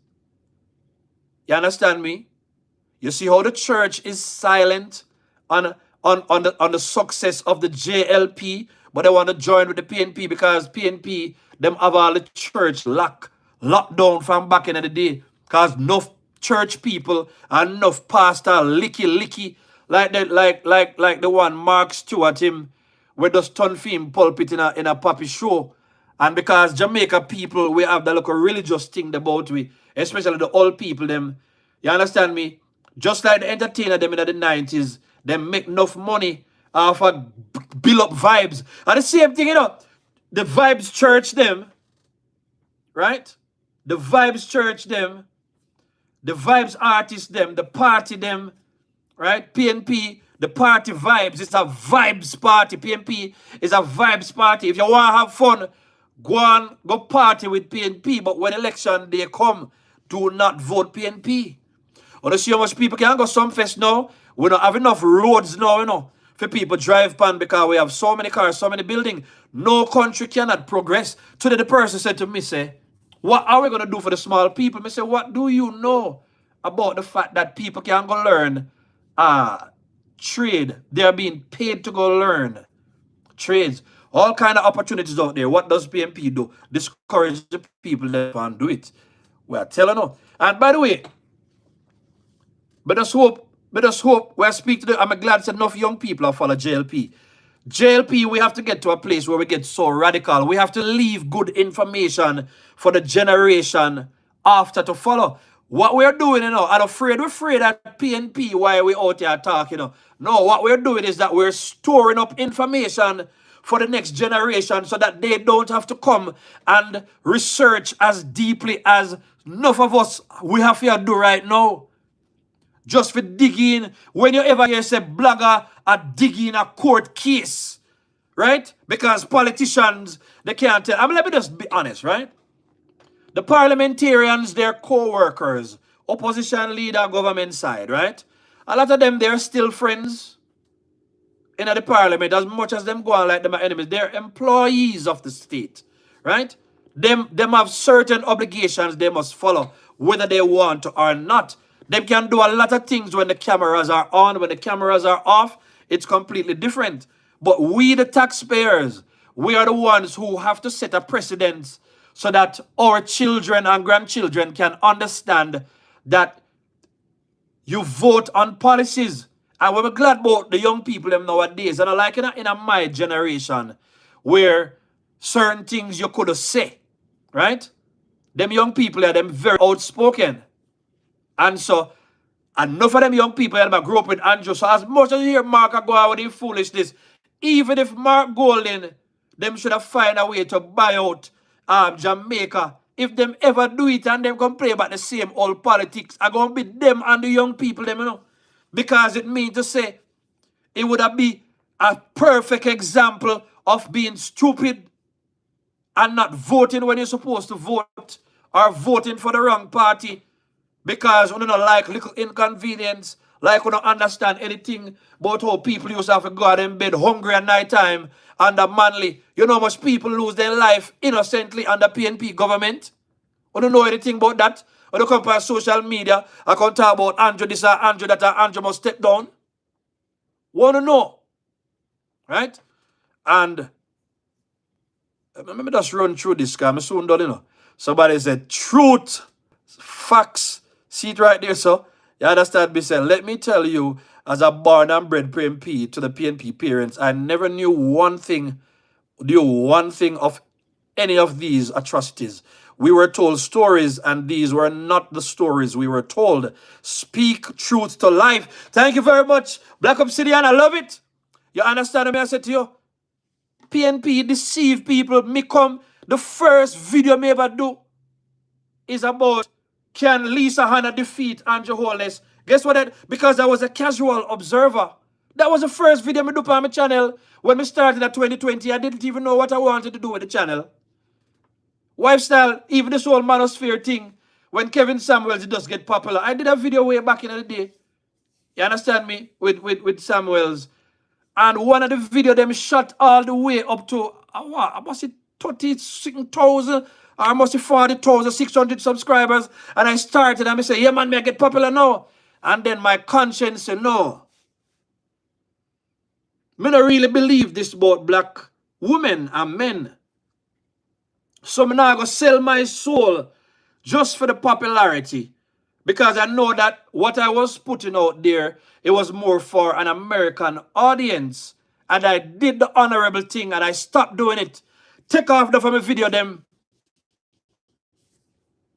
You understand me? You see how the church is silent on the success of the JLP, but they want to join with the PNP because PNP, them have all the church locked down from back in the day. Because enough church people and enough pastor licky, like the one Mark Stewart him, where just turn film pulpit in a poppy show. And because Jamaica people, we have the local religious thing about we, especially the old people them. You understand me? Just like the entertainer them in the 90s, they make enough money for build up vibes. And the same thing, the Vibes Church them, right? The Vibes Church them, the Vibes artists them, the party them, right? PNP, the party vibes. It's a vibes party. PNP is a vibes party. If you want to have fun, go party with PNP. But when election day come, do not vote PNP. Or see how much people can go some fest now. We don't have enough roads now, for people drive pan because we have so many cars, so many buildings. No country cannot progress. Today the person said to me, say, what are we going to do for the small people? I say, what do you know about the fact that people can go learn trade? They are being paid to go learn trades. All kind of opportunities out there. What does PNP do? Discourage the people that can't do it. We are telling you. And by the way, but us hope we speak to the, I'm glad that enough young people are follow JLP. JLP, we have to get to a place where we get so radical. We have to leave good information for the generation after to follow. What we're doing, I'm afraid, we're afraid that PNP, why we out here talking, No, what we're doing is that we're storing up information for the next generation so that they don't have to come and research as deeply as enough of us we have to do right now. Just for digging, when you ever hear say blogger are digging a court case, right? Because politicians, they can't tell. Let me just be honest, right? The parliamentarians, their co-workers, opposition leader, government side, right? A lot of them, they're still friends in the parliament, as much as them go on like them are enemies. They're employees of the state, right? Them have certain obligations they must follow, whether they want to or not. They can do a lot of things when the cameras are on. When the cameras are off, it's completely different. But we, the taxpayers, we are the ones who have to set a precedent so that our children and grandchildren can understand that you vote on policies. And we're glad about the young people them nowadays. And I like in my generation, where certain things you could say, right? Them young people are them very outspoken. And so, enough of them young people that grew up with Andrew. So as much as you hear Mark go out with his foolishness, even if Mark Golden, them should have find a way to buy out Jamaica. If them ever do it and them complain about the same old politics, are going to be them and the young people, them, Because it means to say, it would have be a perfect example of being stupid and not voting when you're supposed to vote, or voting for the wrong party. Because we don't like little inconvenience, like we don't understand anything about how people used to have to go out in bed hungry at night time under manly. You know how much people lose their life innocently under PNP government? We don't know anything about that. We don't come on social media, I can talk about Andrew this or Andrew that, or Andrew must step down. Want to know, right? And let me just run through this, because I'm soon done, Somebody said, truth, facts. See it right there, so you understand me saying, let me tell you, as a born and bred PNP to the PNP parents, I never knew one thing of any of these atrocities. We were told stories, and these were not the stories we were told. Speak truth to life. Thank you very much, Black Obsidian. I love it. You understand me? I said to you, PNP deceive people. Me come, the first video me ever do is about can Lisa Hanna defeat Andrew Holness. Guess what? Because I was a casual observer. That was the first video me do on my channel. When we started at 2020, I didn't even know what I wanted to do with the channel. Lifestyle, even this whole manosphere thing, when Kevin Samuels just get popular. I did a video way back in the day. You understand me? With Samuels. And one of the video them shot all the way up to, what, must it 30,000 or must it 40,600 subscribers. And I started and I say, yeah man, may I get popular now? And then my conscience said, no. Me don't really believe this about black women and men. So I'm not going to sell my soul just for the popularity. Because I know that what I was putting out there, it was more for an American audience. And I did the honorable thing and I stopped doing it. Take off the from a video them.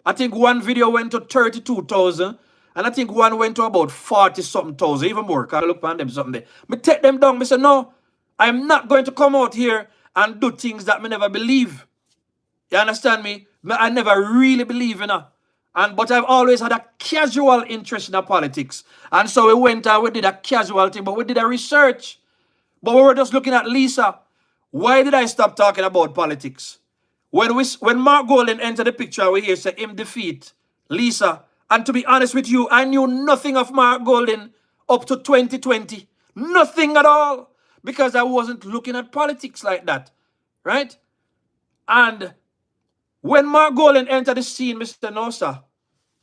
I think one video went to 32,000. And I think one went to about 40-something thousand, even more. Can I look on them something there? Me take them down. Me say, no, I'm not going to come out here and do things that me never believe. You understand me? I never really believe in her. But I've always had a casual interest in politics. And so we went and we did a casual thing, but we did a research. But we were just looking at Lisa. Why did I stop talking about politics? When Mark Golden entered the picture, we hear say him defeat Lisa. And to be honest with you, I knew nothing of Mark Golden up to 2020. Nothing at all. Because I wasn't looking at politics like that. Right? And when Mark Golden entered the scene, Mr. Nosa,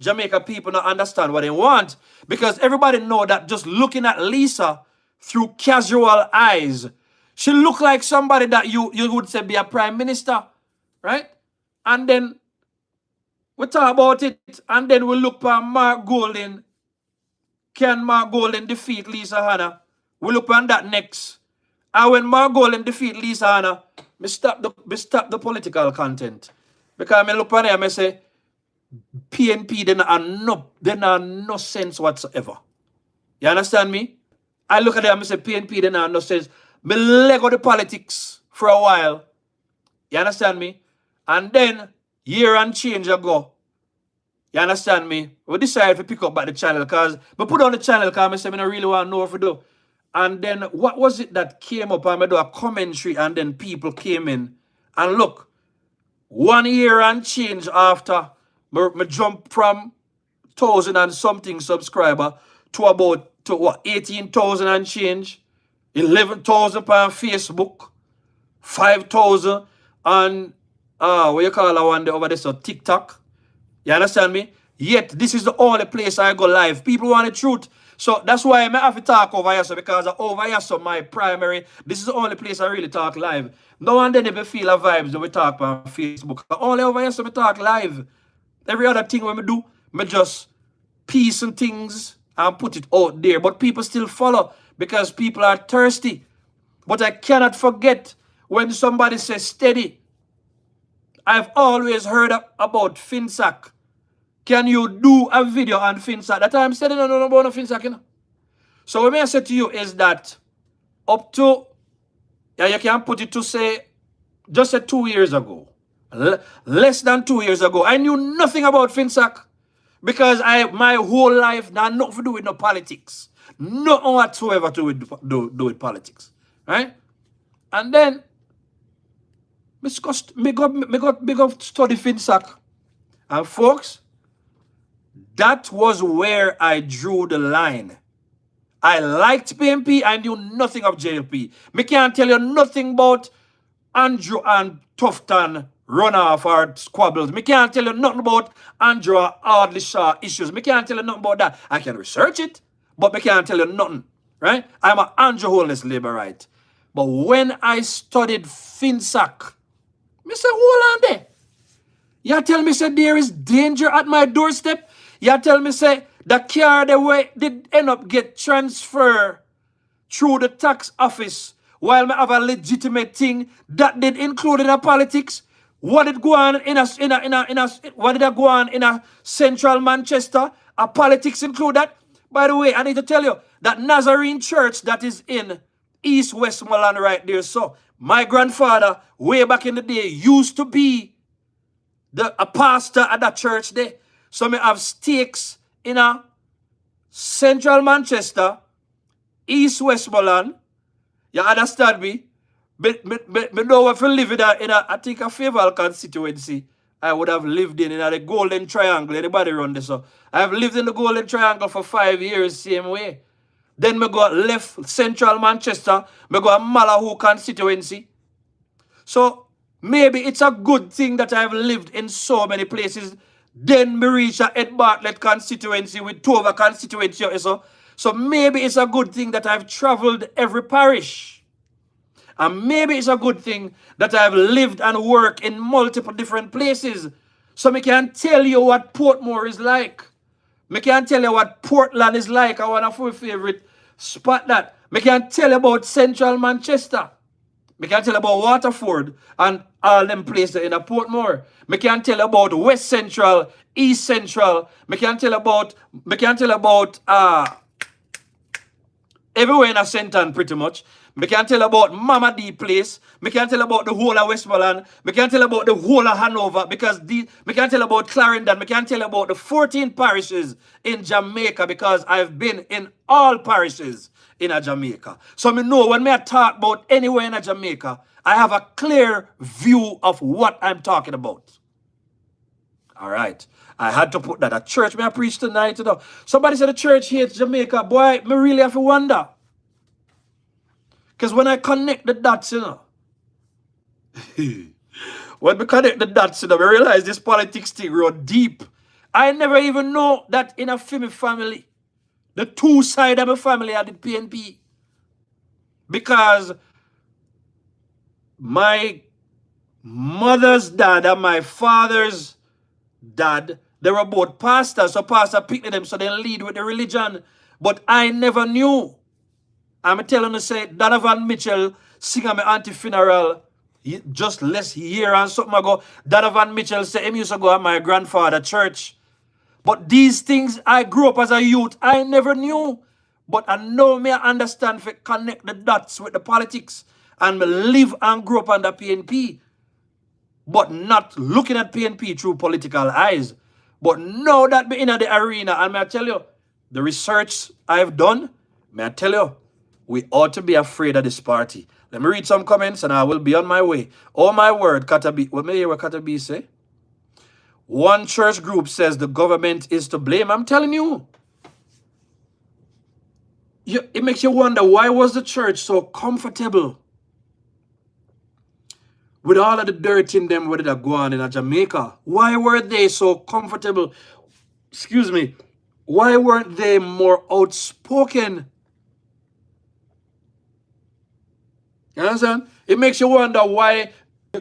Jamaica people don't understand what they want. Because everybody know that just looking at Lisa through casual eyes, she looked like somebody that you would say be a prime minister. Right? And then we talk about it, and then we look for Mark Golden. Can Mark Golden defeat Lisa Hanna? We look on that next. And when Mark Golden defeat Lisa Hanna, me stop the political content. Because I look on there and I say, PNP, they not no sense whatsoever. You understand me? I look at them and say, PNP, they not no sense. Me leg out the politics for a while. You understand me? And then, year and change ago, you understand me? We decided to pick up back the channel because we put on the channel because I said I don't really want to know what to do. And then what was it that came up? I do a commentary and then people came in. And look, 1 year and change after me jump from 1,000 and something subscriber to about 18,000 and change, 11,000 on Facebook, 5,000 on what you call that one there over there, so TikTok. You understand me? Yet this is the only place I go live. People want the truth. So that's why I have to talk over here, so because over here, so my primary, this is the only place I really talk live. No one then ever feel a vibes when we talk on Facebook. Only over here, so we talk live. Every other thing when we do, me just piece and things and put it out there. But people still follow because people are thirsty. But I cannot forget when somebody says steady. I've always heard about FinSac. Can you do a video on FinSac? That I'm saying no about no FinSac, you know. So what I say to you is that up to, you can put it to say, just say 2 years ago, less than 2 years ago, I knew nothing about FinSac because my whole life now nothing to do with no politics. Nothing whatsoever to do with politics. Right? And then, me go study FinSac. And folks, that was where I drew the line. I liked PNP. I knew nothing of JLP. Me can't tell you nothing about Andrew and Tufton runoff or squabbles. Me can't tell you nothing about Andrew or Audley Shaw issues. Me can't tell you nothing about that. I can research it, but me can't tell you nothing. Right? I'm an Andrew Holness Labourite. But when I studied FinSac, me say, hold on there. You tell me, say, there is danger at my doorstep. You tell me, say, the car the way did end up get transferred through the tax office while me have a legitimate thing that did include in a politics. What did go on what did go on in a central Manchester? A politics include that? By the way, I need to tell you that Nazarene church that is in East Westmoreland right there. So my grandfather, way back in the day, used to be a pastor at that church there. So me have stakes in a central Manchester, East Westmoreland. You understand me? Me know if I live in I think a Fayetteville constituency, I would have lived in the Golden Triangle. Anybody run this? So I have lived in the Golden Triangle for 5 years, same way. Then me go left central Manchester, me go a Malahoo constituency. So maybe it's a good thing that I've lived in so many places. Then me reach a Ed Bartlett constituency with Tova constituency. So maybe it's a good thing that I've traveled every parish. And maybe it's a good thing that I've lived and worked in multiple different places. So me can tell you what Portmore is like. Me can tell you what Portland is like. One of my favorite spot that. Me can tell you about Central Manchester. Me can tell about Waterford and all them places in a Portmore. Me can tell about West Central, East Central. Me can tell about everywhere in a Centon pretty much. Me can tell about Mama D place. Me can tell about the whole of Westmoreland. Me can tell about the whole of Hanover because me can tell about Clarendon. Me can tell about the 14 parishes in Jamaica because I've been in all parishes in a Jamaica. So me know when me talk about anywhere in a Jamaica, I have a clear view of what I'm talking about. All right. I had to put that. A church me I preach tonight. You know. Somebody said the church hates Jamaica. Boy, me really have to wonder. Because when I connect the dots, you know, when we connect the dots, you know, we realize this politics thing run deep. I never even know that in a family, the two sides of my family are the PNP. Because my mother's dad and my father's dad, they were both pastors. So pastor picked them so they lead with the religion. But I never knew. I'm telling you, say, Donovan Mitchell sing at my auntie funeral just less year and something ago. Donovan Mitchell said he used to go at my grandfather's church. But these things, I grew up as a youth, I never knew. But I know me I understand to connect the dots with the politics. And me live and grow up under PNP. But not looking at PNP through political eyes. But now that me in the arena, and may I tell you, the research I've done, may I tell you, we ought to be afraid of this party. Let me read some comments and I will be on my way. Oh my word, Katabi. What may hear what Katabi say? One church group says the government is to blame. I'm telling you. It makes you wonder, why was the church so comfortable with all of the dirt in them where they go on in Jamaica? Why were they so comfortable? Excuse me. Why weren't they more outspoken? You understand? It makes you wonder why,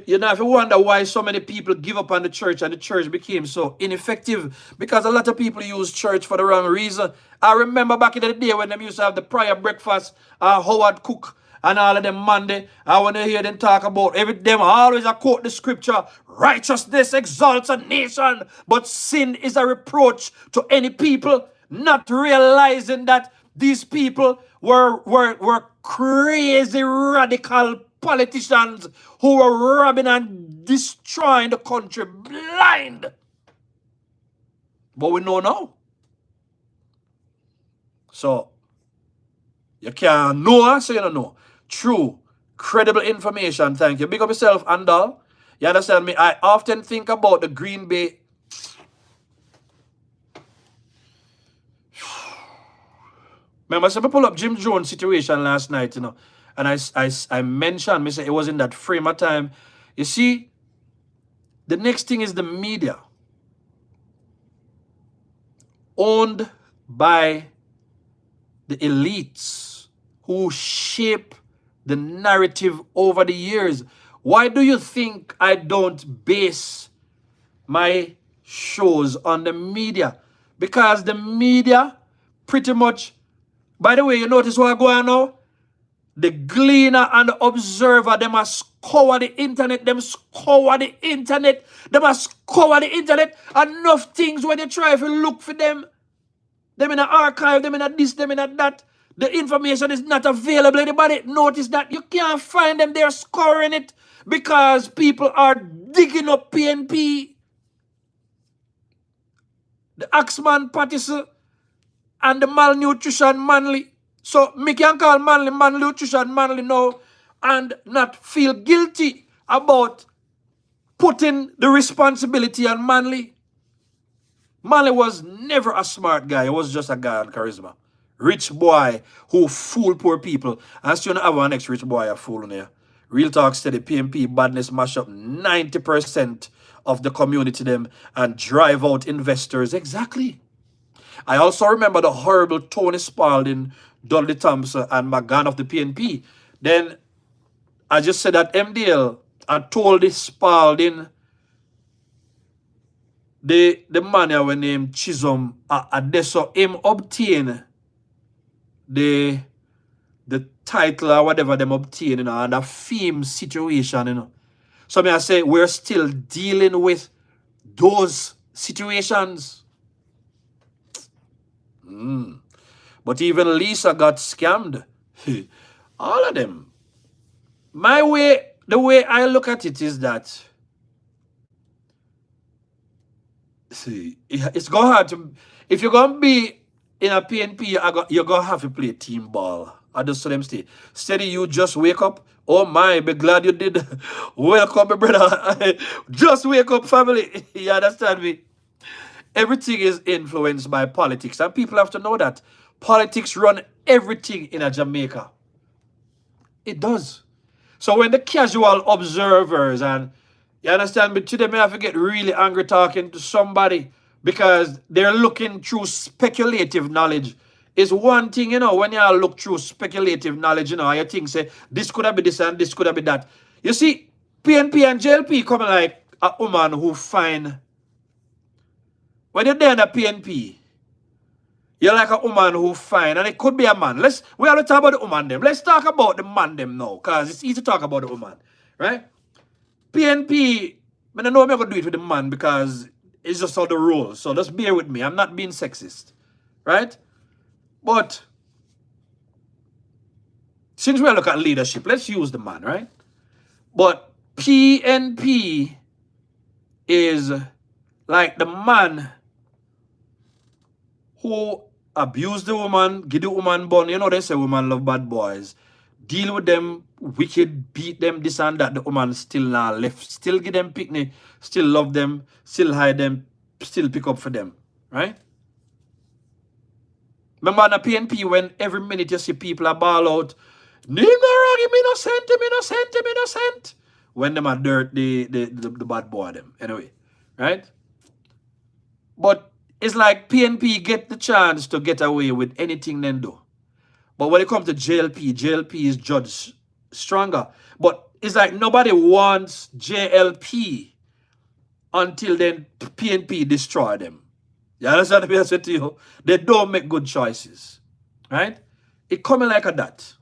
you know, if you wonder why so many people give up on the church and the church became so ineffective. Because a lot of people use church for the wrong reason. I remember back in the day when they used to have the prayer breakfast, Howard Cook and all of them Monday. I want to hear them talk about them always I quote the scripture, righteousness exalts a nation, but sin is a reproach to any people, not realizing that these people were crazy radical politicians who were robbing and destroying the country blind. But we know now. So, you can't know, so you don't know. True, credible information, thank you. Big up yourself, Andal. You understand me? I often think about the Green Bay. Remember, so I pull up Jim Jones' situation last night, you know, and I mentioned, me say it was in that frame of time. You see, the next thing is the media. Owned by the elites who shape the narrative over the years. Why do you think I don't base my shows on the media? Because the media pretty much, by the way, you notice what I go on now? The Gleaner and the Observer, they must scour the internet, them scour the internet, they must scour the internet. Enough things when you try to look for them in the archive, them in a this, them in a that. The information is not available. Anybody notice that? You can't find them. They're scoring it because people are digging up PNP. The Axman Patterson and the malnutrition Manly. So me can call Manly malnutrition Manly now and not feel guilty about putting the responsibility on Manly. Manly was never a smart guy. He was just a guy on charisma. Rich boy who fool poor people. And so you have an next rich boy a fool in here. Real talk steady, PNP badness mash up 90% of the community them and drive out investors. Exactly. I also remember the horrible Tony Spalding, Dudley Thompson, and McGann of the PNP. Then I just said that MDL had told this Spalding, the man here named Chisholm, so him obtain the title or whatever them obtain, and a fame situation, So may I say we're still dealing with those situations. But even Lisa got scammed. All of them. The way I look at it is that, it's going to hard to, if you're going to be in a PNP, you're going to have to play team ball. I just saw them stay. Steady, you just wake up. Oh my, be glad you did. Welcome, my brother. Just wake up, family. You understand me? Everything is influenced by politics, and people have to know that. Politics run everything in a Jamaica. It does. So when the casual observers, and you understand me, today may have to get really angry talking to somebody because they're looking through speculative knowledge. Is one thing, when you look through speculative knowledge, you think, say, this could have been this and this could have been that. You see, PNP and JLP coming like a woman who find, when you're there in a PNP, you're like a woman who fine, and it could be a man. We have to talk about the woman them. Let's talk about the man them now, because it's easy to talk about the woman, right? PNP, I don't know if I'm going to do it with the man because it's just how the rules. So just bear with me. I'm not being sexist, right? But since we look at leadership, let's use the man, right? But PNP is like the man who abuse the woman, give the woman bun. They say women love bad boys. Deal with them wicked, beat them, this and that. The woman still not left. Still give them picnic, still love them, still hide them, still pick up for them. Right? Remember on the PNP when every minute you see people are ball out, him innocent. When them are dirt, the bad boy them. Anyway. Right? But it's like PNP get the chance to get away with anything they do. But when it comes to JLP is judged stronger. But it's like nobody wants JLP until then PNP destroy them. You understand what I said to you? They don't make good choices. Right? It coming like a that.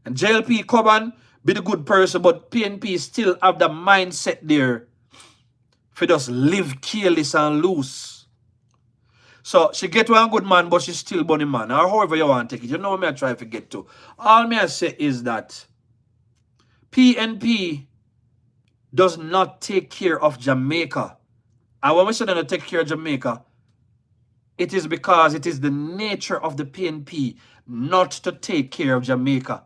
And JLP come and be the good person, but PNP still have the mindset there for just live careless and loose. So she get one good man, but she still bunny man. Or however you want to take it. You know what I try to get to. All me I say is that PNP does not take care of Jamaica. And when we say they don't take care of Jamaica, it is because it is the nature of the PNP not to take care of Jamaica.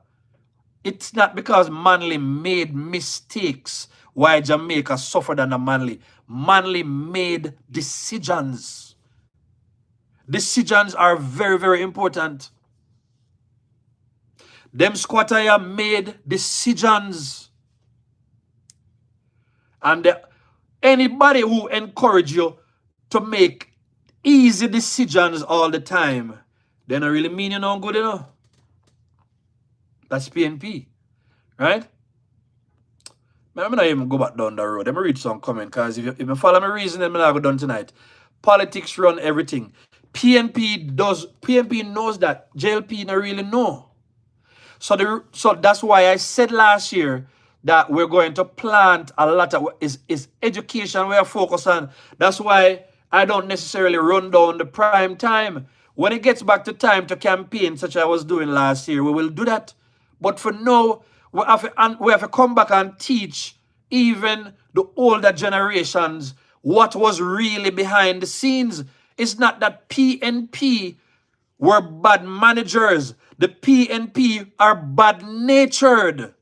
It's not because Manly made mistakes why Jamaica suffered under Manly. Manly made decisions. Decisions are very, very important. Them squatter made decisions. And anybody who encourage you to make easy decisions all the time, they don't really mean you're not good enough. That's PNP. Right? I'm not even go back down the road. Let me read some comment, because if you follow my reason, then I'm not go done tonight. Politics run everything. PNP knows that. JLP don't really know. So that's why I said last year that we're going to plant a lot of is education we are focused on. That's why I don't necessarily run down the prime time. When it gets back to time to campaign, such as I was doing last year, we will do that. But for now, we have to come back and teach even the older generations what was really behind the scenes. It's not that PNP were bad managers. The PNP are bad-natured.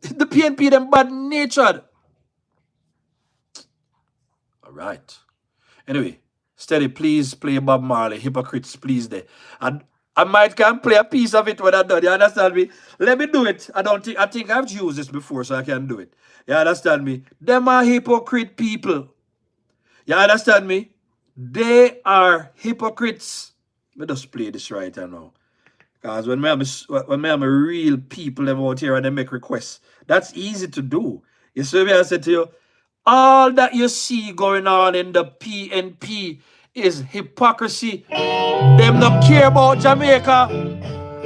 The PNP, them bad-natured. All right. Anyway, Steady, please play Bob Marley. Hypocrites, please there. And I might can play a piece of it when I'm done. You understand me? Let me do it. I think I've used this before, so I can do it. You understand me? Them are hypocrite people. You understand me? They are hypocrites. Let us play this right now. Because when I am a real people them out here and they make requests, that's easy to do. You see what I said to you? All that you see going on in the PNP is hypocrisy. Them not care about Jamaica.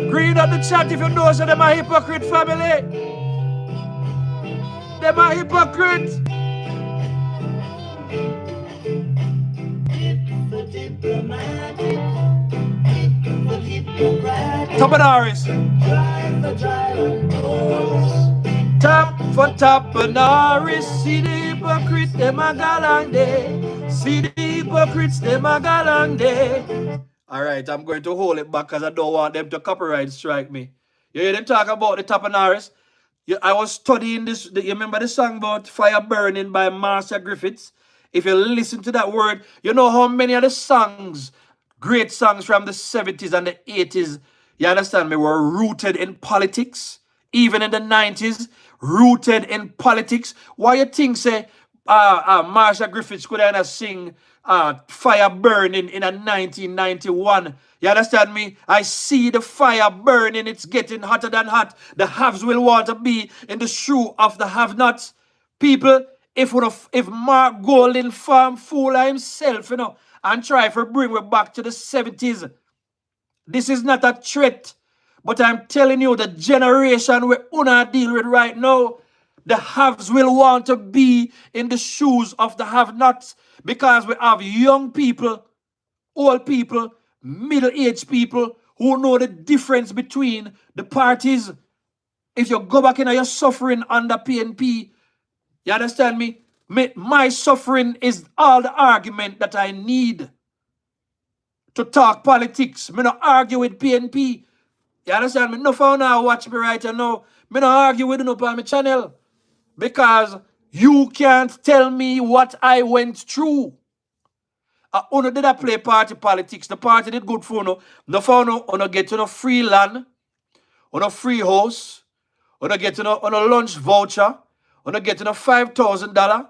Green at the chat if you know so them a hypocrite family. Them a hypocrite. Topanaris. Top for Topanaris. See the hypocrite, them a galang day. See the hypocrites, them a galang day. Alright, I'm going to hold it back because I don't want them to copyright strike me. You hear them talk about the Topanaris? I was studying this. You remember the song about fire burning by Marcia Griffiths? If you listen to that word, you know how many of the songs, great songs from the 70s and the 80s, you understand me, were rooted in politics. Even in the 90s, rooted in politics. Why you think, say, Marcia Griffiths could have sing Fire Burning in a 1991? You understand me? I see the fire burning. It's getting hotter than hot. The haves will want to be in the shoe of the have-nots. People, if Mark Golding farm fool himself, and try to bring me back to the 70s, this is not a threat. But I'm telling you, the generation we una deal with right now, the haves will want to be in the shoes of the have-nots, because we have young people, old people, middle-aged people who know the difference between the parties. If you go back in your suffering under PNP, you understand me? My suffering is all the argument that I need to talk politics. Me not argue with PNP. You understand me? No for now watch me right now. Me not argue with you on my channel. Because you can't tell me what I went through. Uno did I play party politics. The party did good for uno. No for uno get to no free land, uno free house, uno get to no lunch voucher, uno get to no $5,000,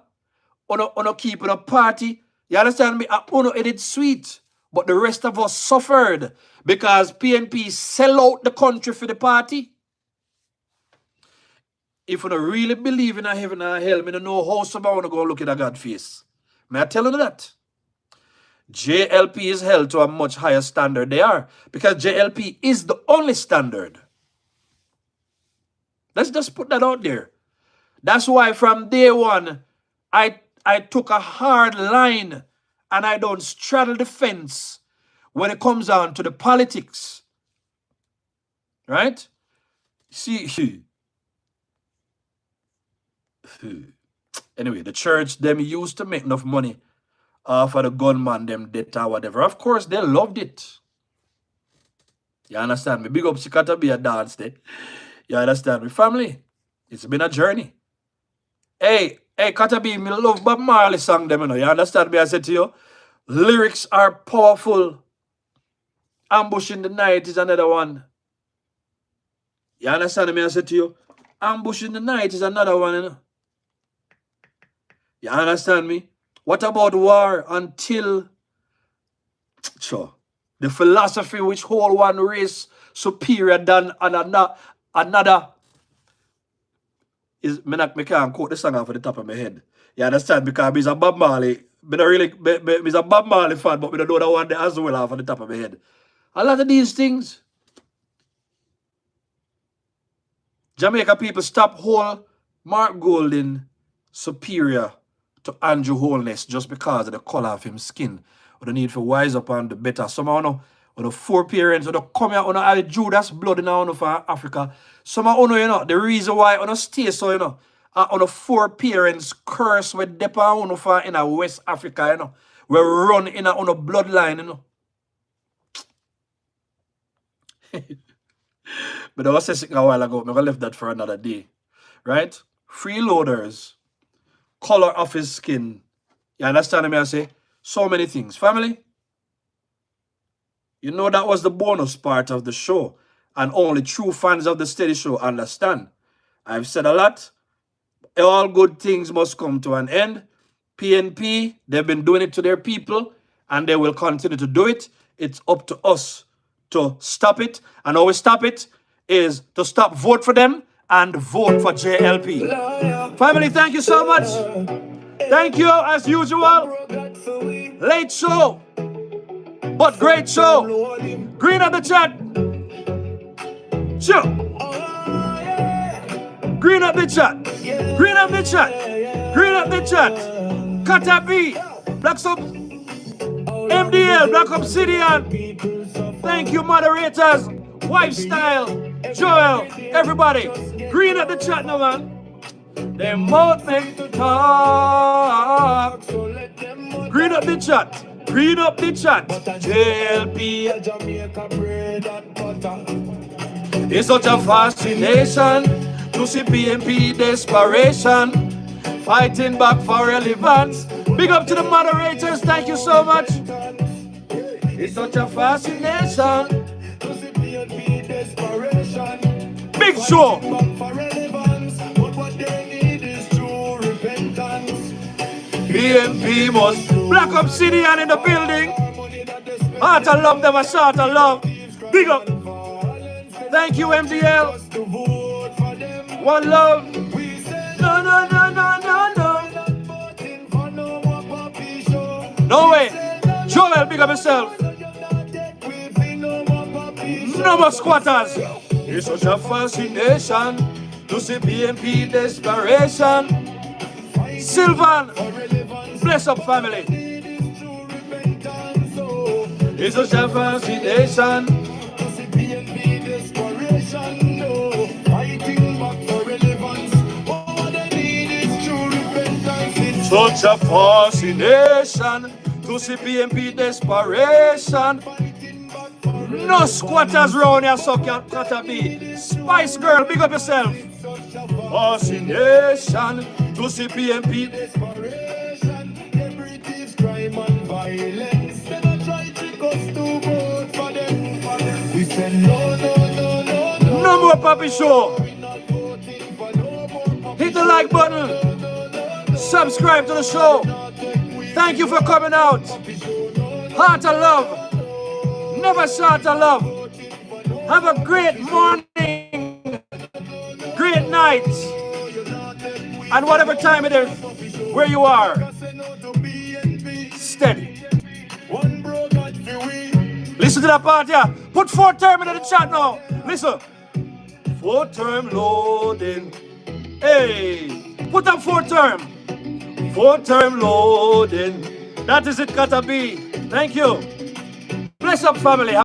uno keep uno party. You understand me? Uno it is sweet. But the rest of us suffered because PNP sell out the country for the party. If you don't really believe in a heaven and a hell, I don't know how someone want to go look at a God face. May I tell you that? JLP is held to a much higher standard they are, because JLP is the only standard. Let's just put that out there. That's why from day one, I took a hard line and I don't straddle the fence when it comes down to the politics. Right? See, anyway, the church, them used to make enough money for the gunman, them debt or whatever. Of course, they loved it. You understand me? Big up Sikata be a dance day. You understand me? Family, it's been a journey. Hey, Katabi, me love Bob Marley song them, you understand me? I said to you, lyrics are powerful. Ambush in the Night is another one. You understand me? I said to you, Ambush in the Night is another one, You understand me? What about War Until? Sure. The philosophy which hold one race superior than another is, me can't quote the song off the top of my head. You understand? Because he's a Bob Marley. He's a Bob Marley fan, but we don't know that one there as well off the top of my head. A lot of these things, Jamaica people stop hold Mark Golding superior to Andrew Holness just because of the color of his skin, or the need for wise up on the better. Somehow, or the four parents, or the come here, or the Judas blood in our for Africa. Somehow, the reason why on stay so, on the four parents curse with depa for in a West Africa, we run in a bloodline, But I was saying a while ago, I'm gonna leave that for another day, right? Freeloaders, color of his skin. You understand me? I say so many things. Family, you know that was the bonus part of the show, and only true fans of the Steady Show understand. I've said a lot. All good things must come to an end. PNP, they've been doing it to their people, and they will continue to do it. It's up to us to stop it, and how we stop it is to stop vote for them and vote for JLP. Family, thank you so much. Thank you as usual. Late show, but great show. Green at the chat. Sure. Green up the chat. Green up the chat. Green up the chat. Kata B. Black Up MDL. Black Obsidian. Thank you, moderators. Lifestyle. Joel. Everybody. Green up the chat now, man. They mouth make to talk. Green up the chat. Green up the chat. JLP. It's such a fascination to see PNP desperation, fighting back for relevance. Big up to the moderators, thank you so much. It's such a fascination to see PNP desperation. Big show. PNP must. Black Obsidian in the building. Heart of love, them a shot of love. Big up. Thank you, MDL. One love. No, no, no, no, no, no. No way. Joel, big up yourself. No more squatters. It's such a fascination to see PNP desperation. Sylvan, bless up family. It's such a fascination. Such a fascination to see PNP desperation. No squatters round here, so can't be. Spice Girl, big up yourself. Fascination to see PNP desperation. Every thief, crime and violence. They don't try to trick us to vote for them. We said no, no, no, no, no. No more Papi Show. Hit the like button. Subscribe to the show. Thank you for coming out. Heart of love. Never short of love. Have a great morning. Great night. And whatever time it is, where you are. Steady. Listen to that part here. Put 4 term in the chat now. Listen. 4 term loading. Hey. Put up 4 term. 4 term loading. That is it, Kata B. Thank you. Bless up, family.